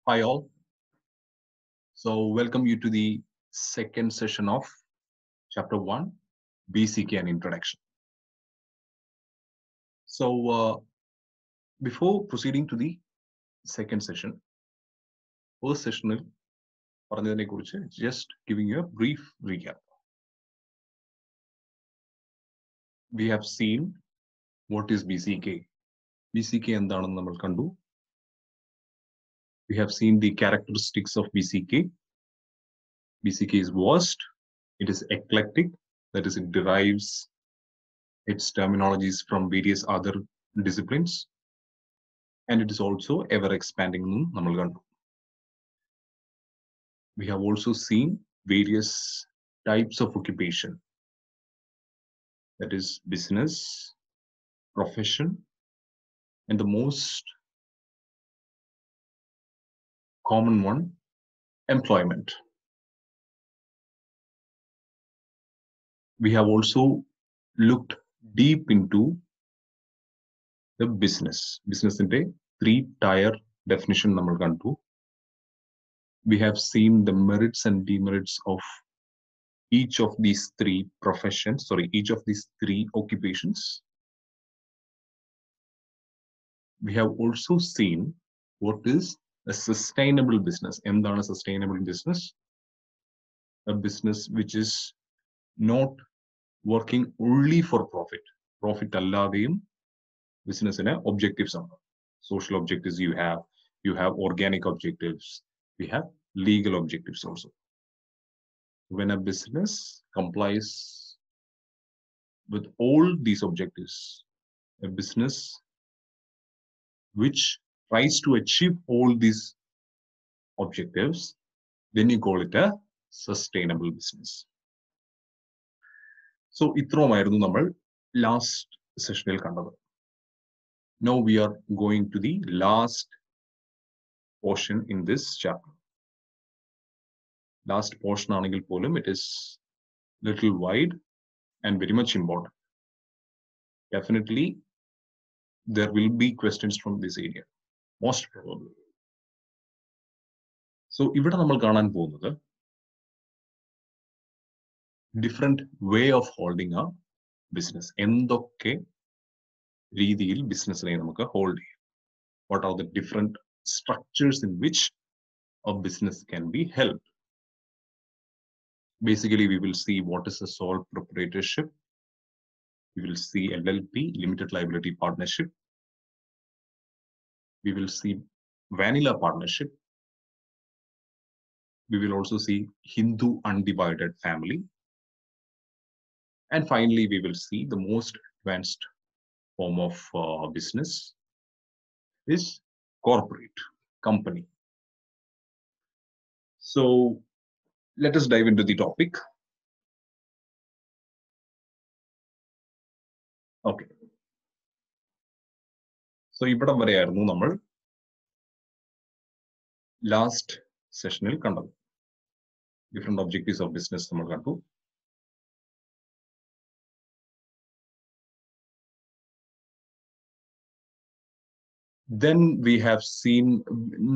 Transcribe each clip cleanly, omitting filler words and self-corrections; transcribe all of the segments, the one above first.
Hi all. So welcome you to the second session of Chapter 1, BCK and Introduction. So before proceeding to the second session, first session, just giving you a brief recap. We have seen what is BCK. BCK എന്താണെന്ന് നമ്മൾ കണ്ടു. We have seen the characteristics of BCK. BCK is vast, it is eclectic, that is, it derives its terminologies from various other disciplines, and it is also ever expanding. We have also seen various types of occupation, that is business, profession, and the most common one, employment. We have also looked deep into the business in a three-tier definition. We have seen the merits and demerits of each of these three professions, each of these three occupations. We have also seen what is a sustainable business. എന്താണ് a sustainable business? A business which is not working only for profit. Profit alladeyum business in objectives are. Social objectives you have organic objectives, we have legal objectives also. When a business complies with all these objectives, a business which tries to achieve all these objectives, then you call it a sustainable business. So ഇത്രയുമായിരുന്നു നമ്മൾ last sessionil കണ്ടത്. Now we are going to the last portion in this chapter. Last portion ആണെങ്കിൽ പോലും it is little wide and very much important. Definitely there will be questions from this area, most probably. So ഇവിടെ നമ്മൾ കാണാൻ പോകുന്നത് different way of holding a business. എന്തൊക്കെ രീതിയിൽ ബിസിനസ്സിനെ നമുക്ക് ഹോൾഡ് ചെയ്യാം? What are the different structures in which a business can be held? Basically, we will see what is a sole proprietorship. We will see LLP, limited liability partnership. We will see vanilla partnership. We will also see Hindu undivided family. And finally, we will see the most advanced form of business is corporate company. So let us dive into the topic. Okay. So ഇവിടം വരെയായിരുന്നു നമ്മൾ last sessionil കണ്ടത്. Different objectives of business നമ്മൾ കണ്ടു. Then we have seen,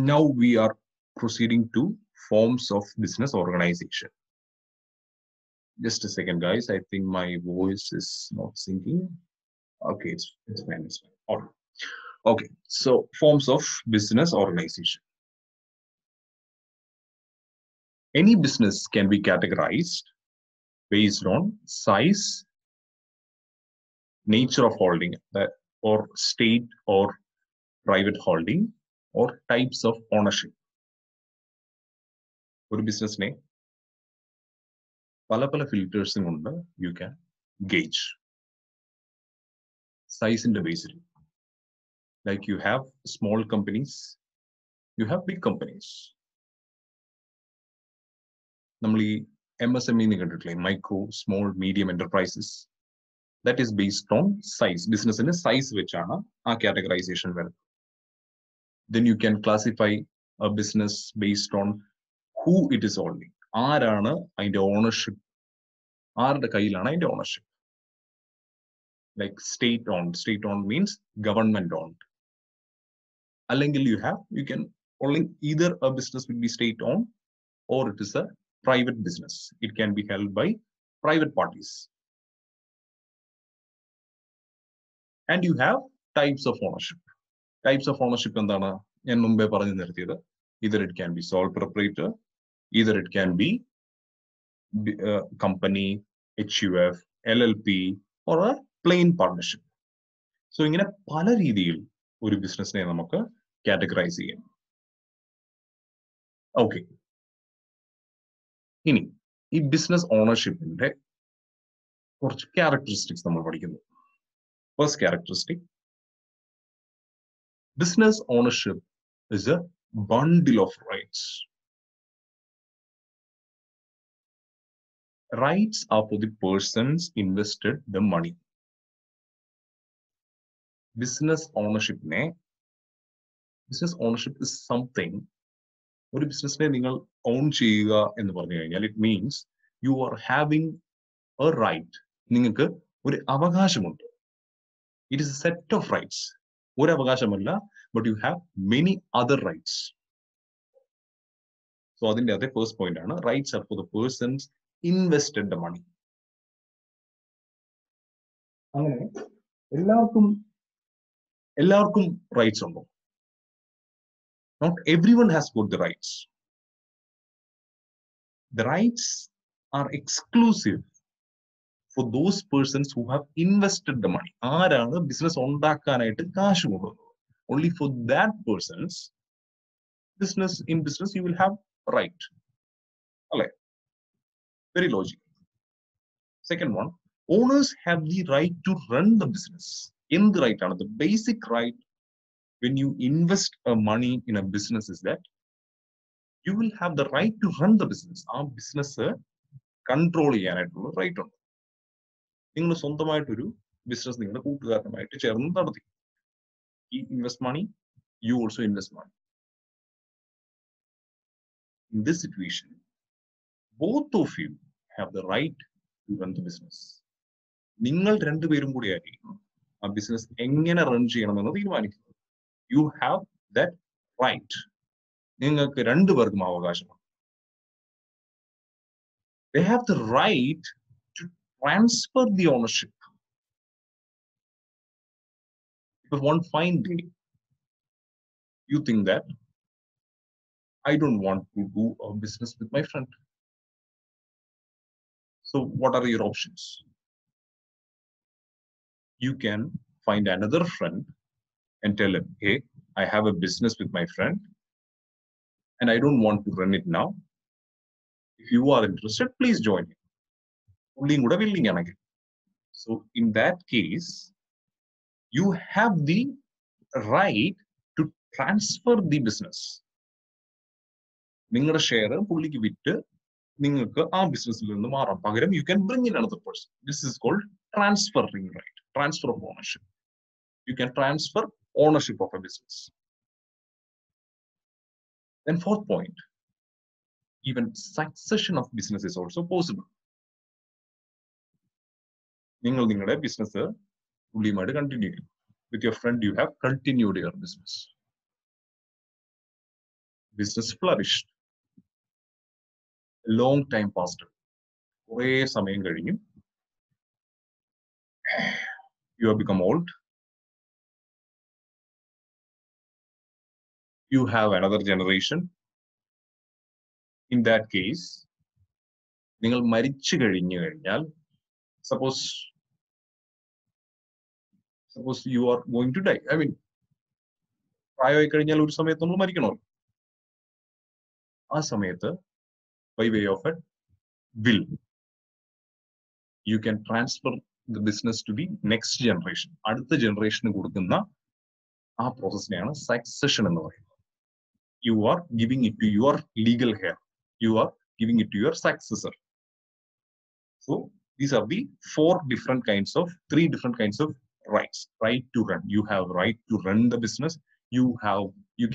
now we are proceeding to forms of business organization. Just a second, guys. I think my voice is not syncing. Okay, it's fine. It's fine. All right. Okay, so forms of business organization. Any business can be categorized based on size, nature of holding, or state or private holding, or types of ownership. ഒരു ബിസിനസിനെ പല ഫിൽറ്റേഴ്സും കൊണ്ട് you can gauge. സൈസിന്റെ Basil, like you have small companies, you have big companies. നമ്മൾ ഈ MSME കണ്ടിട്ടില്ലേ, micro small medium enterprises, that is based on size. ബിസിനസിന്റെ size വെച്ചാണ് ആ കാറ്റഗറൈസേഷൻ വരുന്നത്. Then you can classify a business based on who it is holding. ആരാണ് അതിന്റെ ownership, ആരുടെ കയ്യിലാണ് അതിന്റെ ownership. Like state owned means government owned. അല്ലെങ്കിൽ you can Only either a business will be state-owned or it is a private business. It can be held by private parties. And you have types of ownership. Types of ownership endana ഞാൻ മുമ്പേ പറഞ്ഞു നിർത്തിയത്. Either it can be sole proprietor, either it can be company, HUF, LLP, or a plain partnership. So ഇങ്ങനെ പല രീതിയിൽ ഒരു ബിസിനസിനെ നമുക്ക് കാറ്റഗറൈസ് ചെയ്യാം. ഓക്കെ, ഇനി ഈ ബിസിനസ് ഓണർഷിപ്പിന്റെ കുറച്ച് ക്യാരക്ടറിസ്റ്റിക്സ് നമ്മൾ പഠിക്കുന്നു. First characteristic, business ownership is a bundle of rights. Rights are for the persons invested the money. Business ownership is something. ഒരു ബിസിനസിനെ നിങ്ങൾ ഓൺ ചെയ്യുക എന്ന് പറഞ്ഞു കഴിഞ്ഞാൽ it means you are having a right. നിങ്ങൾക്ക് ഒരു അവകാശമുണ്ട്. It is a set of rights. ഒരു അവകാശമല്ല, but you have many other rights. So അതിന്റെ അതേ first point ആണ്, rights are for the persons invested the money. അങ്ങനെ എല്ലാവർക്കും rights ഉണ്ടോ? Not everyone has got the rights. The rights are exclusive for those persons who have invested the money. ആരാണ് business ഉണ്ടാക്കാനായിട്ട് കാശ് കൊടുക്കുന്നത്? Only for that persons, in business you will have right. അല്ലേ? Very logical. Second one, owners have the right to run the business. എന്ത് right ആണ്? The basic right when you invest money in a business is that you will have the right to run the business. ആ business control ചെയ്യാനായിട്ടുള്ള right ഉണ്ട്. നിങ്ങൾ സ്വന്തമായിട്ടൊരു business നിങ്ങളുടെ കൂട്ടുകാരനുമായിട്ട് ചേർന്ന് നടത്തി. He invest money, you also invest money. In this situation, both of you have the right to run the business. നിങ്ങൾ രണ്ടുപേരും കൂടി ആയിരിക്കും ആ ബിസിനസ് എങ്ങനെ റൺ ചെയ്യണമെന്ന് തീരുമാനിക്കുന്നത്. You have that right. നിങ്ങൾക്ക് രണ്ടുപേർക്കും അവകാശമാണ്. They have the right to transfer the ownership. If one fine day you think that I don't want to do a business with my friend, so what are your options? You can find another friend and tell him, hey, I have a business with my friend and I don't want to run it now. If you are interested, please join me. So in that case, you have the right to transfer the business. നിങ്ങളുടെ share പുള്ളിക്ക് വിറ്റ് നിങ്ങൾക്ക് ആ ബിസിനസ്സിൽ നിന്ന് മാറാം. പകരം you can bring in another person. This is called transferring right, transfer of ownership. You can transfer ownership of a business. Then fourth point, even succession of business is also possible. നിങ്ങൾ നിങ്ങളുടെ business പുള്ളിയുമായിട്ട് continue ചെയ്യും. With your friend you have continued your business. Business flourished. A long time passed. കുറേ സമയം കഴിഞ്ഞു. You have become old. You have another generation. In that case, നിങ്ങൾ മരിച്ചു കഴിഞ്ഞു കഴിഞ്ഞാൽ, suppose you are going to die. I mean, പ്രായമായി കഴിഞ്ഞാൽ ഒരു സമയത്ത് നമ്മൾ മരിക്കണമല്ലോ. ആ സമയത്ത് by way of a will, you can transfer the business to the next generation. അടുത്ത ജനറേഷന് കൊടുക്കുന്ന ആ പ്രോസസ്സിനെയാണ് സക്സഷൻ എന്ന് പറയുന്നത്. You are giving it to your legal heir. You are giving it to your successor. So these are the three different kinds of rights. Right to run. You have right to run the business. You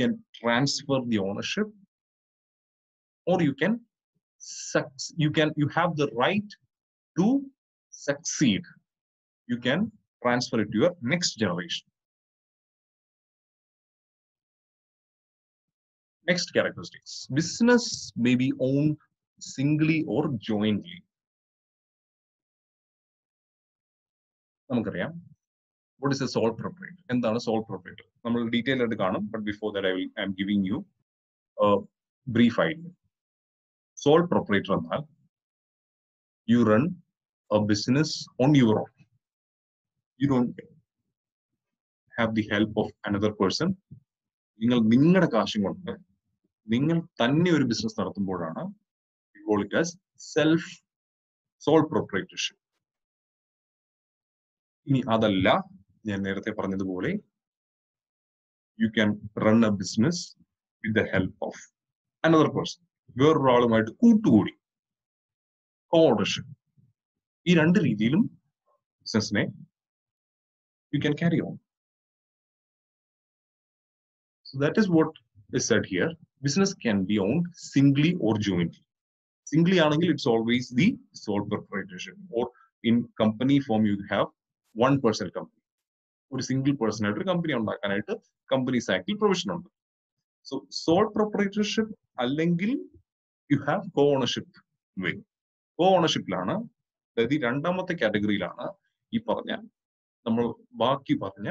can transfer the ownership, or you have the right to succeed. You can transfer it to your next generation. Next characteristics. Business may be owned singly or jointly. നമുക്കറിയാം what is a sole proprietor? എന്താണ് sole proprietor? നമ്മൾ detail ആയിട്ട് കാണും, but before that I am giving you a brief idea. Sole proprietor എന്നാൽ you run a business on your own. You don't have the help of another person. നിങ്ങൾ നിങ്ങളുടെ കാശും കൊണ്ട് നിങ്ങൾ തന്നെ ഒരു business നടത്തുമ്പോഴാണ് we call it as sole proprietorship. ഇനി അതല്ല, ഞാൻ നേരത്തെ പറഞ്ഞതുപോലെ you can run a business with the help of another person. വേറൊരാളുമായിട്ട് കൂട്ടുകൂടി co-ownership. ഈ രണ്ട് രീതിയിലും ബിസിനസിനെ you can carry on. So that is what is said here. Business can be owned singly or jointly. Singly ആണെങ്കിൽ it's always the sole proprietorship, or in company form you have one person company. ഒരു single person ആയിട്ട് ഒരു company ഉണ്ടാക്കാനായിട്ട് companies ആക്ടിൽ provision ഉണ്ട്. So soul proprietorship അല്ലെങ്കിൽ you have co ownership വേ. കോ ഓണർഷിപ്പിലാണ്, അതായത് ഈ രണ്ടാമത്തെ കാറ്റഗറിയിലാണ് ഈ പറഞ്ഞ നമ്മൾ ബാക്കി പറഞ്ഞ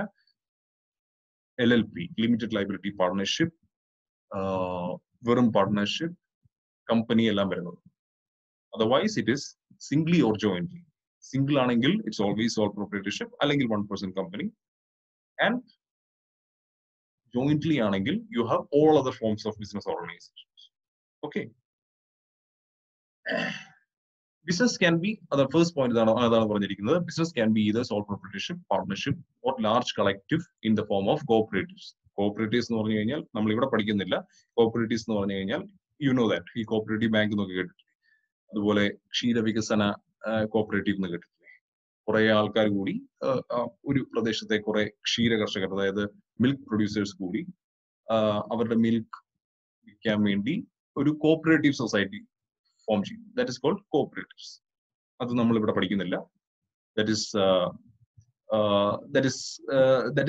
LLP, ലിമിറ്റഡ് ലയബിലിറ്റി പാർട്ണർഷിപ്പ്, വെറും പാർട്ണർഷിപ്പ്, കമ്പനി എല്ലാം വരുന്നത്. Otherwise it is Zwingli or jointly. Single ആണെങ്കിൽ ഇറ്റ്സ് ഓൾവേസ് സോൾ പ്രൊപ്പറേറ്റർഷിപ്പ് അല്ലെങ്കിൽ one person company. And jointly ആണെങ്കിൽ you have all other forms of business organizations. Okay. Business can be, the first point അതാണ് പറഞ്ഞിരിക്കുന്നത്, business can be either sole proprietorship, partnership or large collective in the form of cooperatives. Cooperatives എന്ന് പറഞ്ഞു കഴിഞ്ഞാൽ നമ്മൾ ഇവിടെ പഠിക്കുന്നില്ല. Cooperatives എന്ന് പറഞ്ഞു കഴിഞ്ഞാൽ you know that ഈ കോപ്പറേറ്റീവ് ബാങ്ക് എന്നൊക്കെ കേട്ടിട്ടില്ലേ, അതുപോലെ ക്ഷീരവികസന കോപ്പറേറ്റീവ് എന്ന് കേട്ടിട്ടില്ലേ. കുറെ ആൾക്കാർ കൂടി ഒരു പ്രദേശത്തെ കുറെ ക്ഷീര കർഷകർ, അതായത് മിൽക്ക് പ്രൊഡ്യൂസേഴ്സ് കൂടി അവരുടെ മിൽക്ക് വിൽക്കാൻ വേണ്ടി ഒരു കോപ്പറേറ്റീവ് സൊസൈറ്റി ഫോം ചെയ്യും. That is called cooperatives. അത് നമ്മൾ ഇവിടെ പഠിക്കുന്നില്ല. that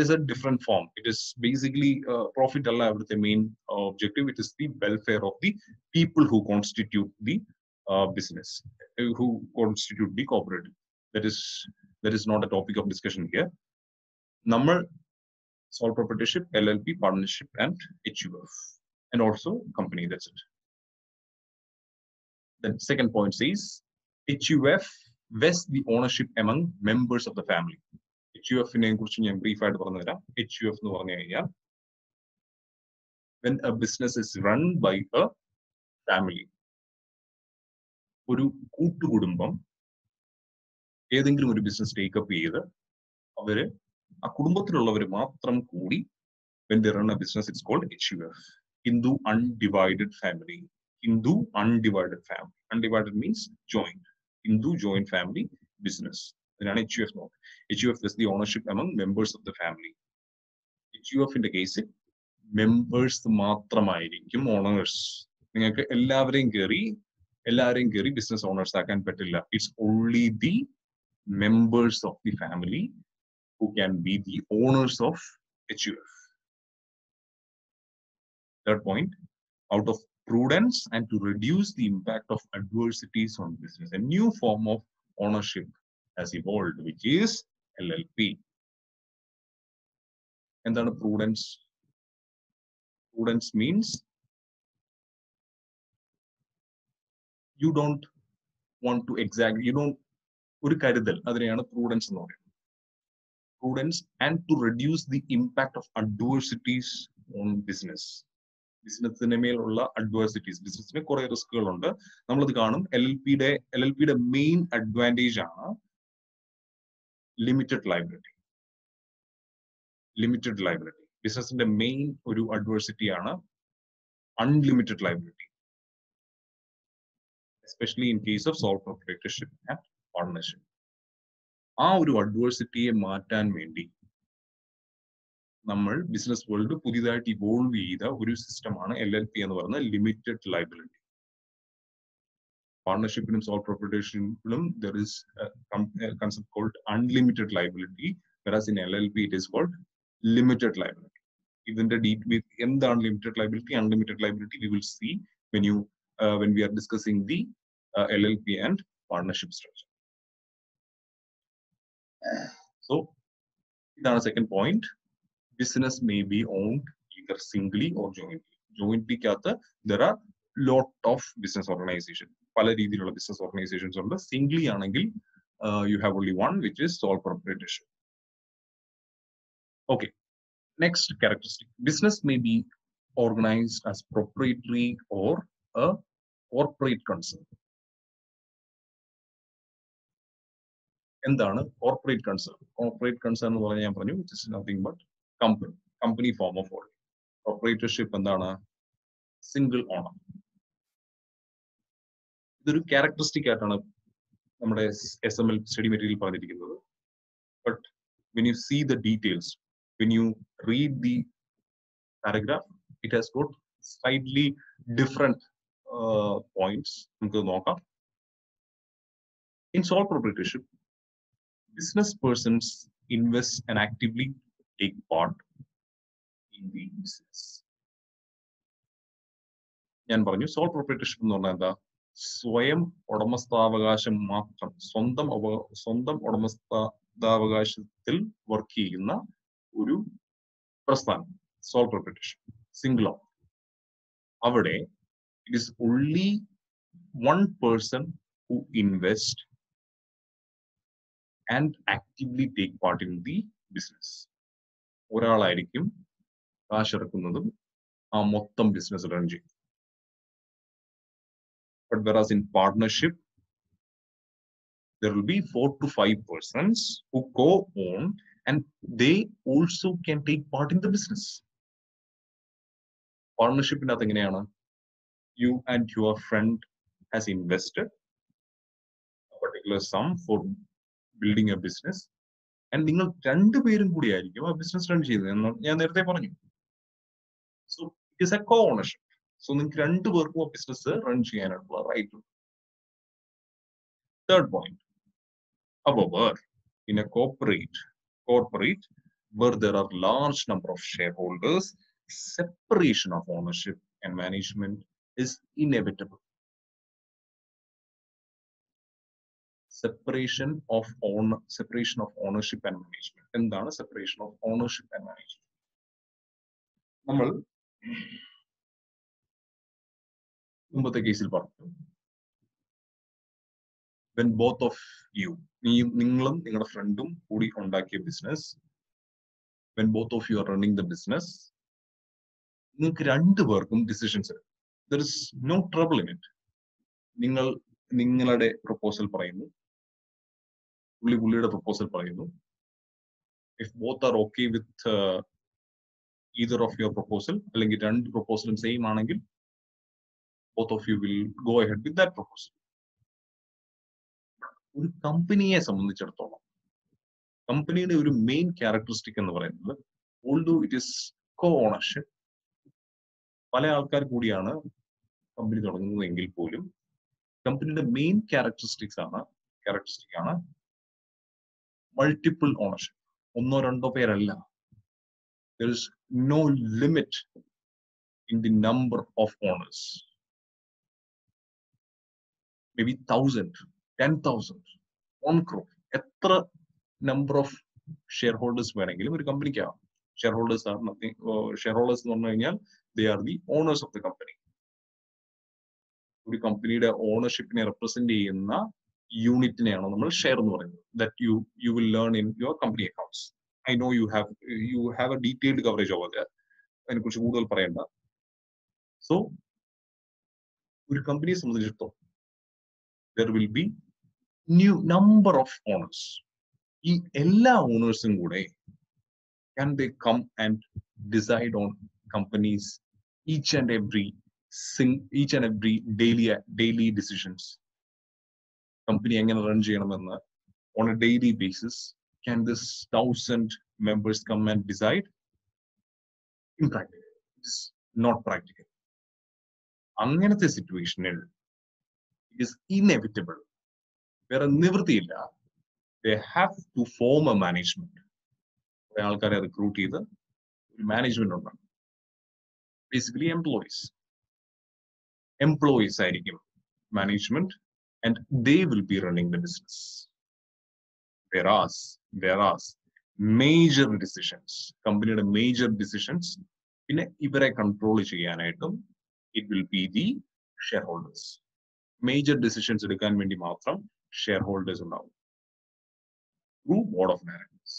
is a different form. It is basically profit alla aviduthe main objective. It is the welfare of the people who constitute the business, who constitute the cooperative. That is not a topic of discussion here. Number sole proprietorship, LLP, partnership, and HUF, and also company. That's it. The second point says HUF vests the ownership among members of the family. HUF നെ കുറിച്ച് ഞാൻ brief ആയിട്ട് പറഞ്ഞു തരാം. HUF എന്ന് പറഞ്ഞു കഴിഞ്ഞാൽ when a business is run by a family, ഒരു കൂട്ടുകുടുംബം ഏതെങ്കിലും ഒരു ബിസിനസ് ടേക്കപ്പ് ചെയ്ത് അവര് ആ കുടുംബത്തിലുള്ളവർ മാത്രം കൂടി when they run a business, it's called HUF, Hindu Undivided Family. Hindu Undivided Family. Undivided means joint. Hindu joint family business. അതിനാണ് HUF നോക്കുന്നത്. HUF is the ownership among members of the family. HUF-ന്റെ കേസിൽ members മാത്രമായിരിക്കും owners. നിങ്ങൾക്ക് എല്ലാവരെയും കയറി business owners ആക്കാൻ പറ്റില്ല. It's only the members of the family who can be the owners of HUF. Third point, out of prudence and to reduce the impact of adversities on business, a new form of ownership has evolved, which is LLP. എന്താണ് prudence? Prudence means you don't want to ഒരു കരുതൽ, അതിനെയാണ് prudence എന്ന് പറയുന്നത്. Prudence and to reduce the impact of adversities on business. ബിസിനസിന് മേലുള്ള adversities, ബിസിനസിന് കുറെ റിസ്കുകളുണ്ട്, നമ്മളത് കാണും. LLPയുടെ മെയിൻ അഡ്വാൻറ്റേജ് ആണ് ലിമിറ്റഡ് ലയബിലിറ്റി. ബിസിനസിന്റെ മെയിൻ ഒരു അഡ്വേഴ്സിറ്റി ആണ് unlimited liability, especially in case of soul proprietorship and partnership. ആ ഒരു അഡ്വേഴ്സിറ്റിയെ മാറ്റാൻ വേണ്ടി നമ്മൾ ബിസിനസ് വേൾഡ് പുതിയതായിട്ട് ഇവോൾവ് ചെയ്ത ഒരു സിസ്റ്റമാണ് LLP എന്ന് പറയുന്നത്, ലിമിറ്റഡ് ലയബിലിറ്റി. പാർട്ണർഷിപ്പിനും സോൾ പ്രൊപ്പറേറ്റർഷിപ്പിനും there is a concept called unlimited liability, whereas in LLP it is called limited liability. ഇതിന്റെ with എന്താണ് limited liability, unlimited liability, we will see when we are discussing the LLP and partnership structure. So, that's the second point. Business may be owned either singly or jointly. Jointly, there are lot of business organizations. Pala രീതിയിലുള്ള business organizations ഉണ്ട്. Singly ആണെങ്കിൽ you have only one, which is sole proprietorship. Okay. Next characteristic. Business may be organized as proprietary or a corporate concern. എന്താണ് corporate concern? Corporate concern എന്ന് പറഞ്ഞാൽ ഞാൻ പറഞ്ഞു, which is nothing but company form of holding. Proprietorship എന്താണ്? Single owner. ഇതൊരു characteristic ആയിട്ടാണ് നമ്മുടെ SML study material പറഞ്ഞിരിക്കുന്നത്. But when you see the details, when you read the paragraph, it has got slightly different points. നമുക്ക് നോക്കാം. In sole proprietorship, business persons invest and actively take part in the business. ഞാൻ പറഞ്ഞു sole proprietorship എന്ന് പറഞ്ഞാൽ എന്താ? സ്വയം ഉടമസ്ഥാവകാശം മാത്രം, സ്വന്തം ഉടമസ്ഥാവകാശത്തിൽ വർക്ക് ചെയ്യുന്ന ഒരു പ്രസ്ഥാനം, sole proprietorship, single owner. അവിടെ it is only one person who invest and actively take part in the business. ഒരാളായിരിക്കും കാശിറക്കുന്നതും ആ മൊത്തം ബിസിനസ് റൺ ചെയ്യും. But whereas in partnership, there will be 4 to 5 persons who co-own and they also can take part in the business. Partnership in nothing. You and your friend has invested a particular sum for building a business, and നിങ്ങൾ രണ്ടുപേരും കൂടിയായിരിക്കും ആ business run ചെയ്യുന്നത്. ഞാൻ നേരത്തെ പറഞ്ഞു. So it is a co-ownership. So നിങ്ങൾക്ക് രണ്ടുപേർക്കും ആ ബിസിനസ് റൺ ചെയ്യാനുള്ള right. Third point. However, in a corporate where there are large number of shareholders, separation of ownership and management is inevitable. Separation of ownership and management. എന്താണ് separation of ownership and management? നമ്മൾ മുമ്പത്തെ കേസിൽ പറഞ്ഞു, when both of you, നിങ്ങളും നിങ്ങളുടെ ഫ്രണ്ടും കൂടി ഉണ്ടാക്കിയ business, when both of you are running the business, നിങ്ങൾക്ക് രണ്ടുപേർക്കും ഡിസിഷൻസ് എടുക്കും. There is no trouble in it. നിങ്ങളുടെ പ്രപ്പോസൽ പറയുന്നു, പുള്ളിയുടെ പ്രപ്പോസൽ പറയുന്നു. If both are okay with either of your proposal, അല്ലെങ്കിൽ രണ്ട് പ്രപ്പോസലും സെയിം ആണെങ്കിൽ, both of you will go ahead with that proposal. ഒരു കമ്പനിയെ സംബന്ധിച്ചിടത്തോളം, കമ്പനിയുടെ ഒരു മെയിൻ ക്യാരക്ടറിസ്റ്റിക് എന്ന് പറയുന്നത്, although it is co-ownership, പല ആൾക്കാർ കൂടിയാണ് കമ്പനി തുടങ്ങുന്നതെങ്കിൽ പോലും കമ്പനിയുടെ മെയിൻ ക്യാരക്ടറിസ്റ്റിക് ആണ് മൾട്ടിപ്പിൾ ഓണർഷിപ്പ്. ഒന്നോ രണ്ടോ പേരല്ല. There is no limit in the number of owners. Maybe 1,000, 10,000, 1 crore. എത്ര number of shareholders വേണമെങ്കിലും ഒരു കമ്പനിക്ക് ആവാം. Shareholders are nothing. Shareholders എന്ന് പറഞ്ഞു കഴിഞ്ഞാൽ they are the owners of the company. ഒരു കമ്പനിയുടെ ഓണർഷിപ്പിനെ റെപ്രസെന്റ് ചെയ്യുന്ന യൂണിറ്റിനെയാണ് നമ്മൾ ഷെയർ എന്ന് പറയുന്നത്. That you will learn in your company accounts. I know you have a detailed coverage over there. അതിനെക്കുറിച്ച് കൂടുതൽ പറയണ്ട. So ഒരു കമ്പനിയെ സംബന്ധിച്ചിടത്തോളം there will be number of owners. ഈ എല്ലാ ഓണേഴ്സും കൂടെ can they come and decide on companies each and every daily decisions? Company എങ്ങനെ റൺ ചെയ്യണമെന്ന് on a daily basis. Can this 1,000 members come and decide? Impractical. It's not practical. അങ്ങനത്തെ സിറ്റുവേഷനിൽ it is inevitable. വേറെ നിവൃത്തിയില്ല. They have to form a management. ആൾക്കാരെ recruit ചെയ്ത് management on basically employees ആയിരിക്കും management, and they will be running the business. Whereas major decisions, companyയുടെ major decisions, പിന്നെ ഇവരെ control ചെയ്യാനായിട്ടും it will be the shareholders. Major decisions എടുക്കാൻ വേണ്ടി മാത്രം shareholders ഉണ്ടാവും through board of directors.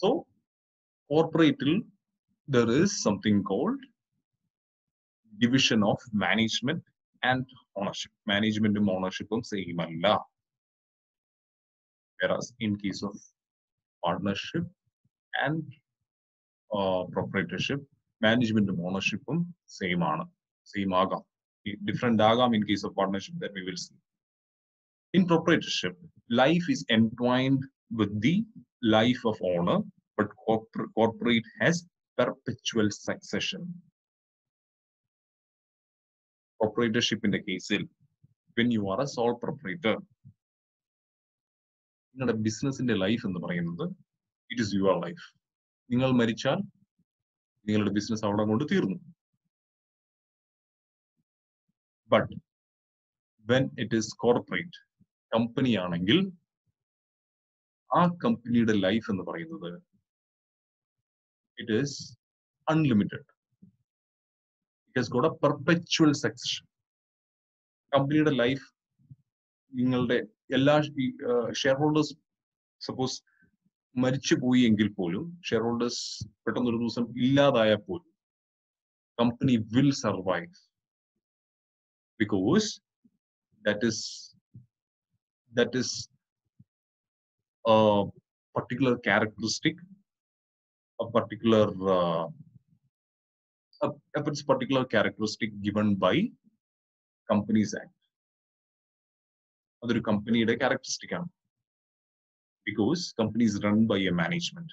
So corporate, there is something called division of management and ownership. Management and ownership same alla. Whereas in case of partnership and proprietorship, management and ownership same agam. Different agam in case of partnership that we will see. In proprietorship, life is entwined with the life of owner, but corporate has perpetual succession. Proprietorship in the case, when you are a sole proprietor, നിങ്ങളുടെ ബിസിനസിന്റെ life എന്ന് പറയുന്നത് it is your life. നിങ്ങൾ മരിച്ചാൽ നിങ്ങളുടെ business അവിടെ കൊണ്ട് തീർന്നു. But when it is corporate company ആണെങ്കിൽ ആ കമ്പനിയുടെ ലൈഫ് എന്ന് പറയുന്നത് it is unlimited. It has got a perpetual succession. കമ്പനിയുടെ ലൈഫ് നിങ്ങളുടെ എല്ലാ ഷെയർ ഹോൾഡേഴ്സ് സപ്പോസ് മരിച്ചു പോയി എങ്കിൽ പോലും, ഷെയർ ഹോൾഡേഴ്സ് പെട്ടെന്നൊരു ദിവസം ഇല്ലാതായാൽ പോലും company will survive because that is a particular characteristic, a particular characteristic given by Companies Act. Other company characteristic because company is run by a management.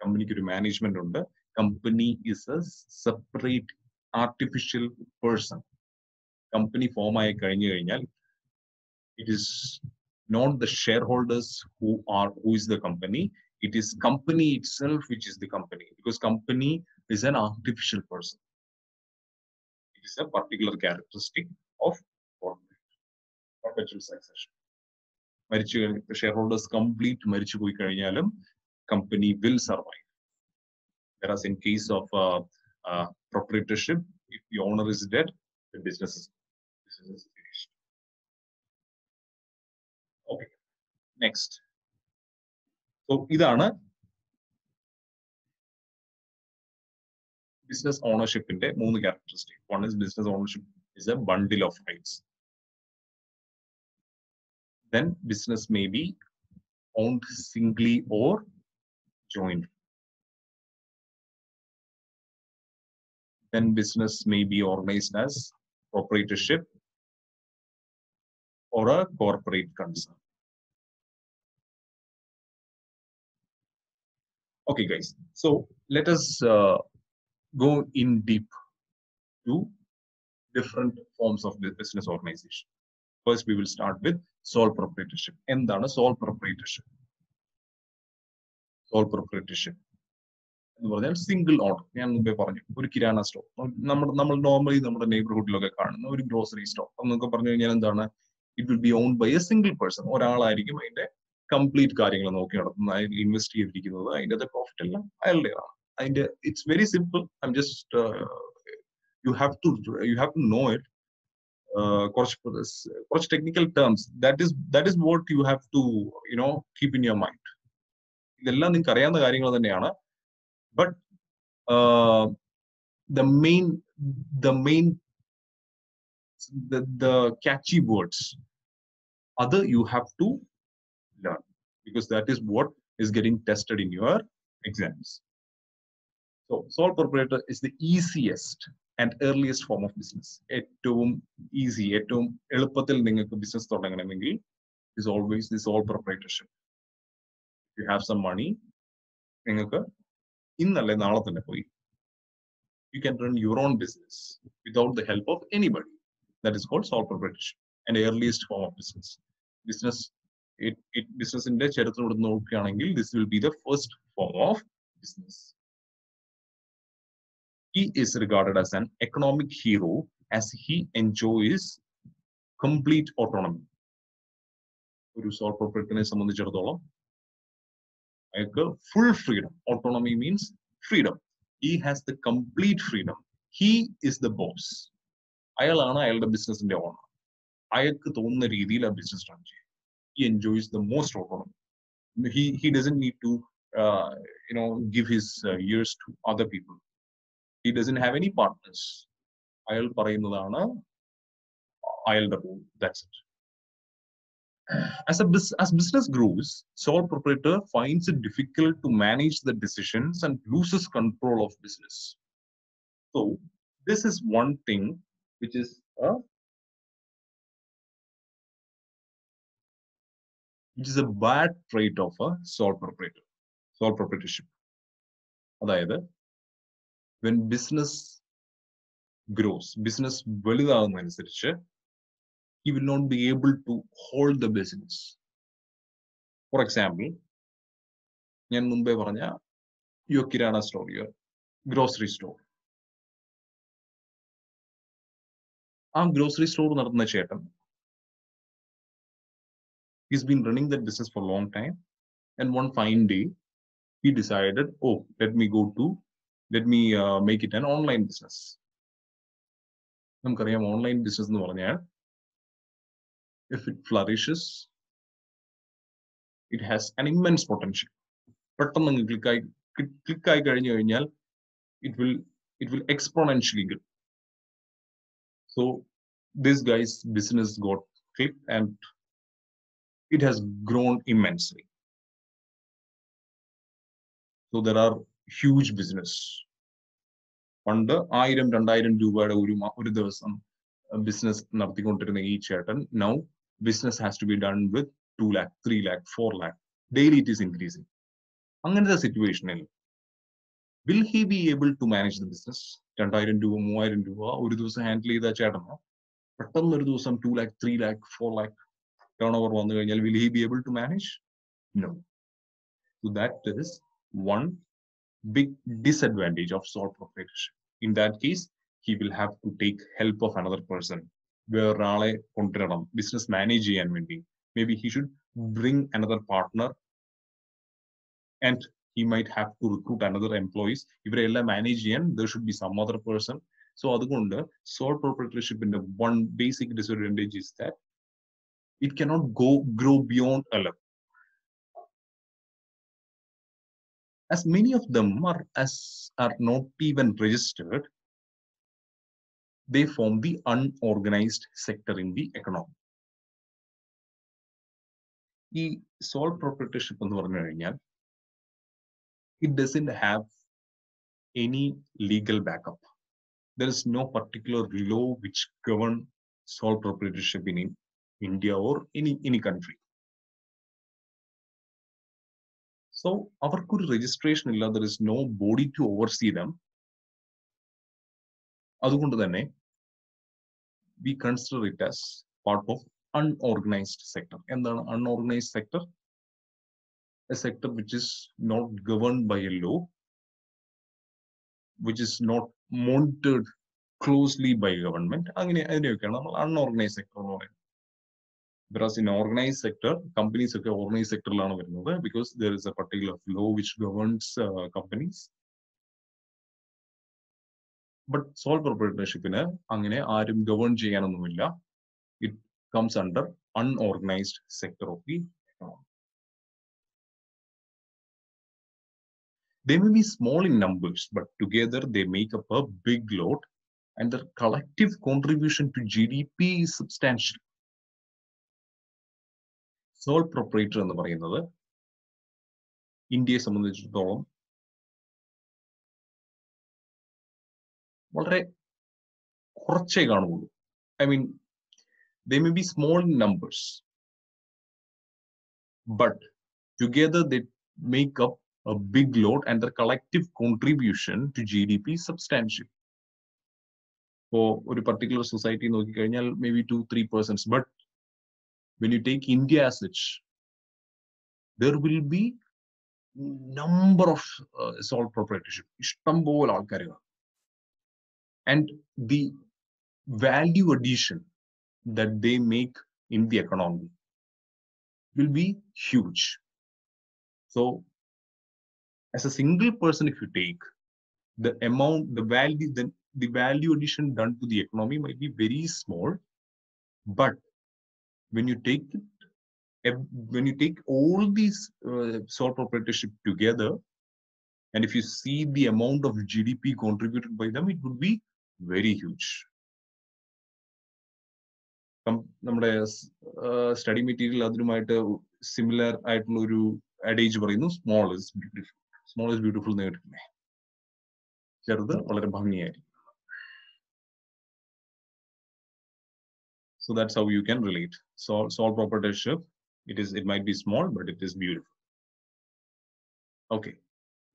Company management under company is a separate artificial person. Company form ആയി കഴിഞ്ഞു കഴിഞ്ഞാൽ it is not the shareholders who is the company, it is company itself which is the company, because company is an artificial person. It is a particular characteristic of perpetual succession. Shareholders complete marichu poi kazhinjalum company will survive. Whereas in case of proprietorship, if the owner is dead, the business is finished. Okay, next. So idana business ownership inde moonu characteristic. One is business ownership is a bundle of rights. Then business may be owned singly or jointly. Then business may be organized as proprietorship or a corporate concern. Okay, guys. So let us go in deep to different forms of business organization. First, we will start with sole proprietorship. എന്താണ് sole proprietorship? Sole proprietorship എന്ന് പറഞ്ഞാൽ single owner. ഞാൻ മുമ്പേ പറഞ്ഞു, ഒരു Kirana store, നമ്മൾ normally നമ്മുടെ നെയ്ബർഹുഡിലൊക്കെ കാണുന്ന ഒരു ഗ്രോസറി സ്റ്റോർ എന്നൊക്കെ പറഞ്ഞു കഴിഞ്ഞാൽ എന്താണ്, it will be owned by a single person. ഒരാളായിരിക്കും അതിന്റെ കംപ്ലീറ്റ് കാര്യങ്ങൾ നോക്കി നടത്തുന്നത്, അതിൽ ഇൻവെസ്റ്റ് ചെയ്തിരിക്കുന്നത്, അതിന്റെ പ്രോഫിറ്റ് എല്ലാം അയാളുടെയാണ്. അതിന്റെ it's very simple. I am just you have to know it. കുറച്ച് technical terms, that is what you have to keep in your mind. ഇതെല്ലാം നിങ്ങൾക്ക് അറിയാവുന്ന കാര്യങ്ങൾ തന്നെയാണ്. But the catchy words, other you have to learn, because that is what is getting tested in your exams. So sole proprietor is the easiest and earliest form of business. ഏറ്റവും easy, ഏറ്റവും എളുപ്പത്തിൽ നിങ്ങൾക്ക് business തുടങ്ങണമെങ്കിൽ is always the sole proprietorship. If you have some money, നിങ്ങൾക്ക് ഇന്നല്ലേ നാളെ തന്നെ പോയി you can run your own business without the help of anybody. That is called sole proprietorship, and earliest form of business. Business in the ചരിത്രം നോക്കുകയാണെങ്കിൽ this will be the first form of business. He is regarded as an economic hero as he enjoys complete autonomy. ഒരു sole proprietorനെ സംബന്ധിച്ചിടത്തോളം അയാൾക്ക് full freedom. Autonomy means freedom. He has the complete freedom. He is the boss. അയാളാണ് അയാളുടെ ബിസിനസിന്റെ owner. അയാൾക്ക് തോന്നുന്ന രീതിയിൽ ആ ബിസിനസ് റൺ ചെയ്യും. He enjoys the most autonomy. He doesn't need to give his ears to other people. He doesn't have any partners. അയാൾ പറയുന്നതാണ് അയാളുടെ rule. That's it. As business grows, sole proprietor finds it difficult to manage the decisions and loses control of business. So this is one thing which is a bad trait of a sole proprietorship. അതായത് when business grows, business വലുതാകുന്നതനുസരിച്ച് he will not be able to hold the business. For example, ഞാൻ മുമ്പേ പറഞ്ഞ your kirana store, your grocery store. ആ grocery store നടത്തുന്ന ചേട്ടൻ, he's been running that business for a long time, and one fine day he decided, oh, let me make it an online business. നമുക്കറിയാം online business എന്ന് പറഞ്ഞാൽ if it flourishes, it has an immense potential. പെട്ടെന്ന് click ആയി കഴിഞ്ഞു കഴിഞ്ഞാൽ it will exponentially grow. So this guy's business got clicked and it has grown immensely. So there are huge business. പണ്ട് 1000-2000 രൂപയുടെ ഒരു ദിവസം ബിസിനസ് നടത്തിക്കൊണ്ടിരുന്ന ഈ ചേട്ടൻ now business has to be done with 2 lakh, 3 lakh, 4 lakh. Daily it is increasing. അങ്ങനത്തെ സിറ്റുവേഷനിൽ will he be able to manage the business? 2000 രൂപ 3000 രൂപ ഒരു ദിവസം ഹാൻഡിൽ ചെയ്ത ചേട്ടനോ പെട്ടെന്ന് ഒരു ദിവസം 2 lakh, 3 lakh, 4 lakh turnover വന്നു കഴിഞ്ഞാൽ will he be able to manage? No. So that is one big disadvantage of sole proprietorship. In that case, he will have to take help of another person. വേറൊരാളെ കൊണ്ടുവരണം business manage ചെയ്യാൻ വേണ്ടി. Maybe he should bring another partner and he might have to recruit another employees. ഇവരെല്ലാം manage ചെയ്യാൻ there should be some other person. So അതുകൊണ്ട് sole proprietorship in the one basic disadvantage is that it cannot grow beyond a level. As many of them are not even registered, they form the unorganized sector in the economy. The sole proprietorship എന്ന് പറഞ്ഞു കഴിഞ്ഞാൽ it doesn't have any legal backup. There is no particular law which govern sole proprietorship in India or any country. So അവർക്കൊരു registration ഇല്ല, there is no body to oversee them. അതുകൊണ്ട് തന്നെ we consider it as part of unorganized sector. എന്താണ് unorganized sector? A sector which is not governed by a law, which is not monitored closely by government. അതിനെയൊക്കെയാണ് നമ്മൾ unorganized sector എന്ന് പറയുന്നത്. Whereas in organized sector, companies ഒക്കെ organized sectorലാണ് വരുന്നത് because there is a particular law which governs companies. But sole proprietorshipന് അങ്ങനെ ആരും govern ചെയ്യാനൊന്നുമില്ല. It comes under unorganized sector of the economy. They may be small in numbers, but together they make up a big load, and their collective contribution to GDP is substantial. Sole proprietor എന്ന് പറയുന്നത് ഇന്ത്യയെ സംബന്ധിച്ചിടത്തോളം വളരെ കുറച്ചേ കാണുള്ളൂ. I mean, they may be small in numbers, but together they make up a big load and their collective contribution to GDP is substantial. For a particular society, maybe 2-3%. But when you take India as such, there will be number of sole proprietorship, ഇഷ്ടംപോലെ ആൾക്കാർ കാണും. And the value addition that they make in the economy will be huge. So as a single person, if you take the amount, the value addition done to the economy might be very small, but when you take all these sole proprietorship together, and if you see the amount of GDP contributed by them, it would be very huge. നമ്മുടെ study material അതിനുമായിട്ട് similar ആയിട്ടുള്ള ഒരു അഡേജ് പറയുന്നു, small is beautiful. Small is beautiful എന്ന് കേട്ടിട്ടില്ലേ? ചെറുത് വളരെ ഭംഗിയായിരിക്കും. So that's how you can relate. Sole proprietorship, it might be small, but it is beautiful. Okay,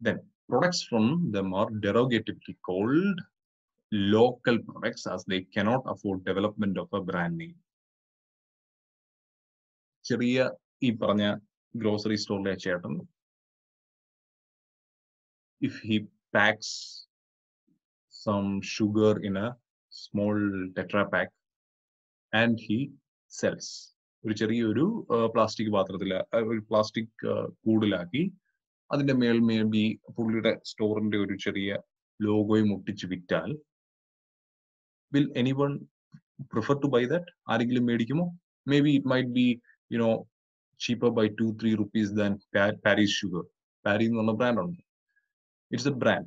then products from them are derogatively called local products, as they cannot afford development of a brand name. ചെറിയ ഈ പറഞ്ഞ grocery സ്റ്റോറിലെ ചേട്ടൻ, if he packs some sugar in a small tetra pack and he sells, ഒരു ചെറിയൊരു plastic പാത്രത്തിൽ, ഒരു plastic കൂടിലാക്കി അതിന്റെ മേൽ ബി പുള്ളിയുടെ സ്റ്റോറിന്റെ ഒരു ചെറിയ ലോഗോയും ഒട്ടിച്ച് വിറ്റാൽ, will anyone prefer to buy that? ആരെങ്കിലും മേടിക്കുമോ? Maybe it might be, cheaper by 2-3 rupees than Paris sugar. Paris എന്ന് പറഞ്ഞ ബ്രാൻഡ് ഉണ്ട്. It's a brand.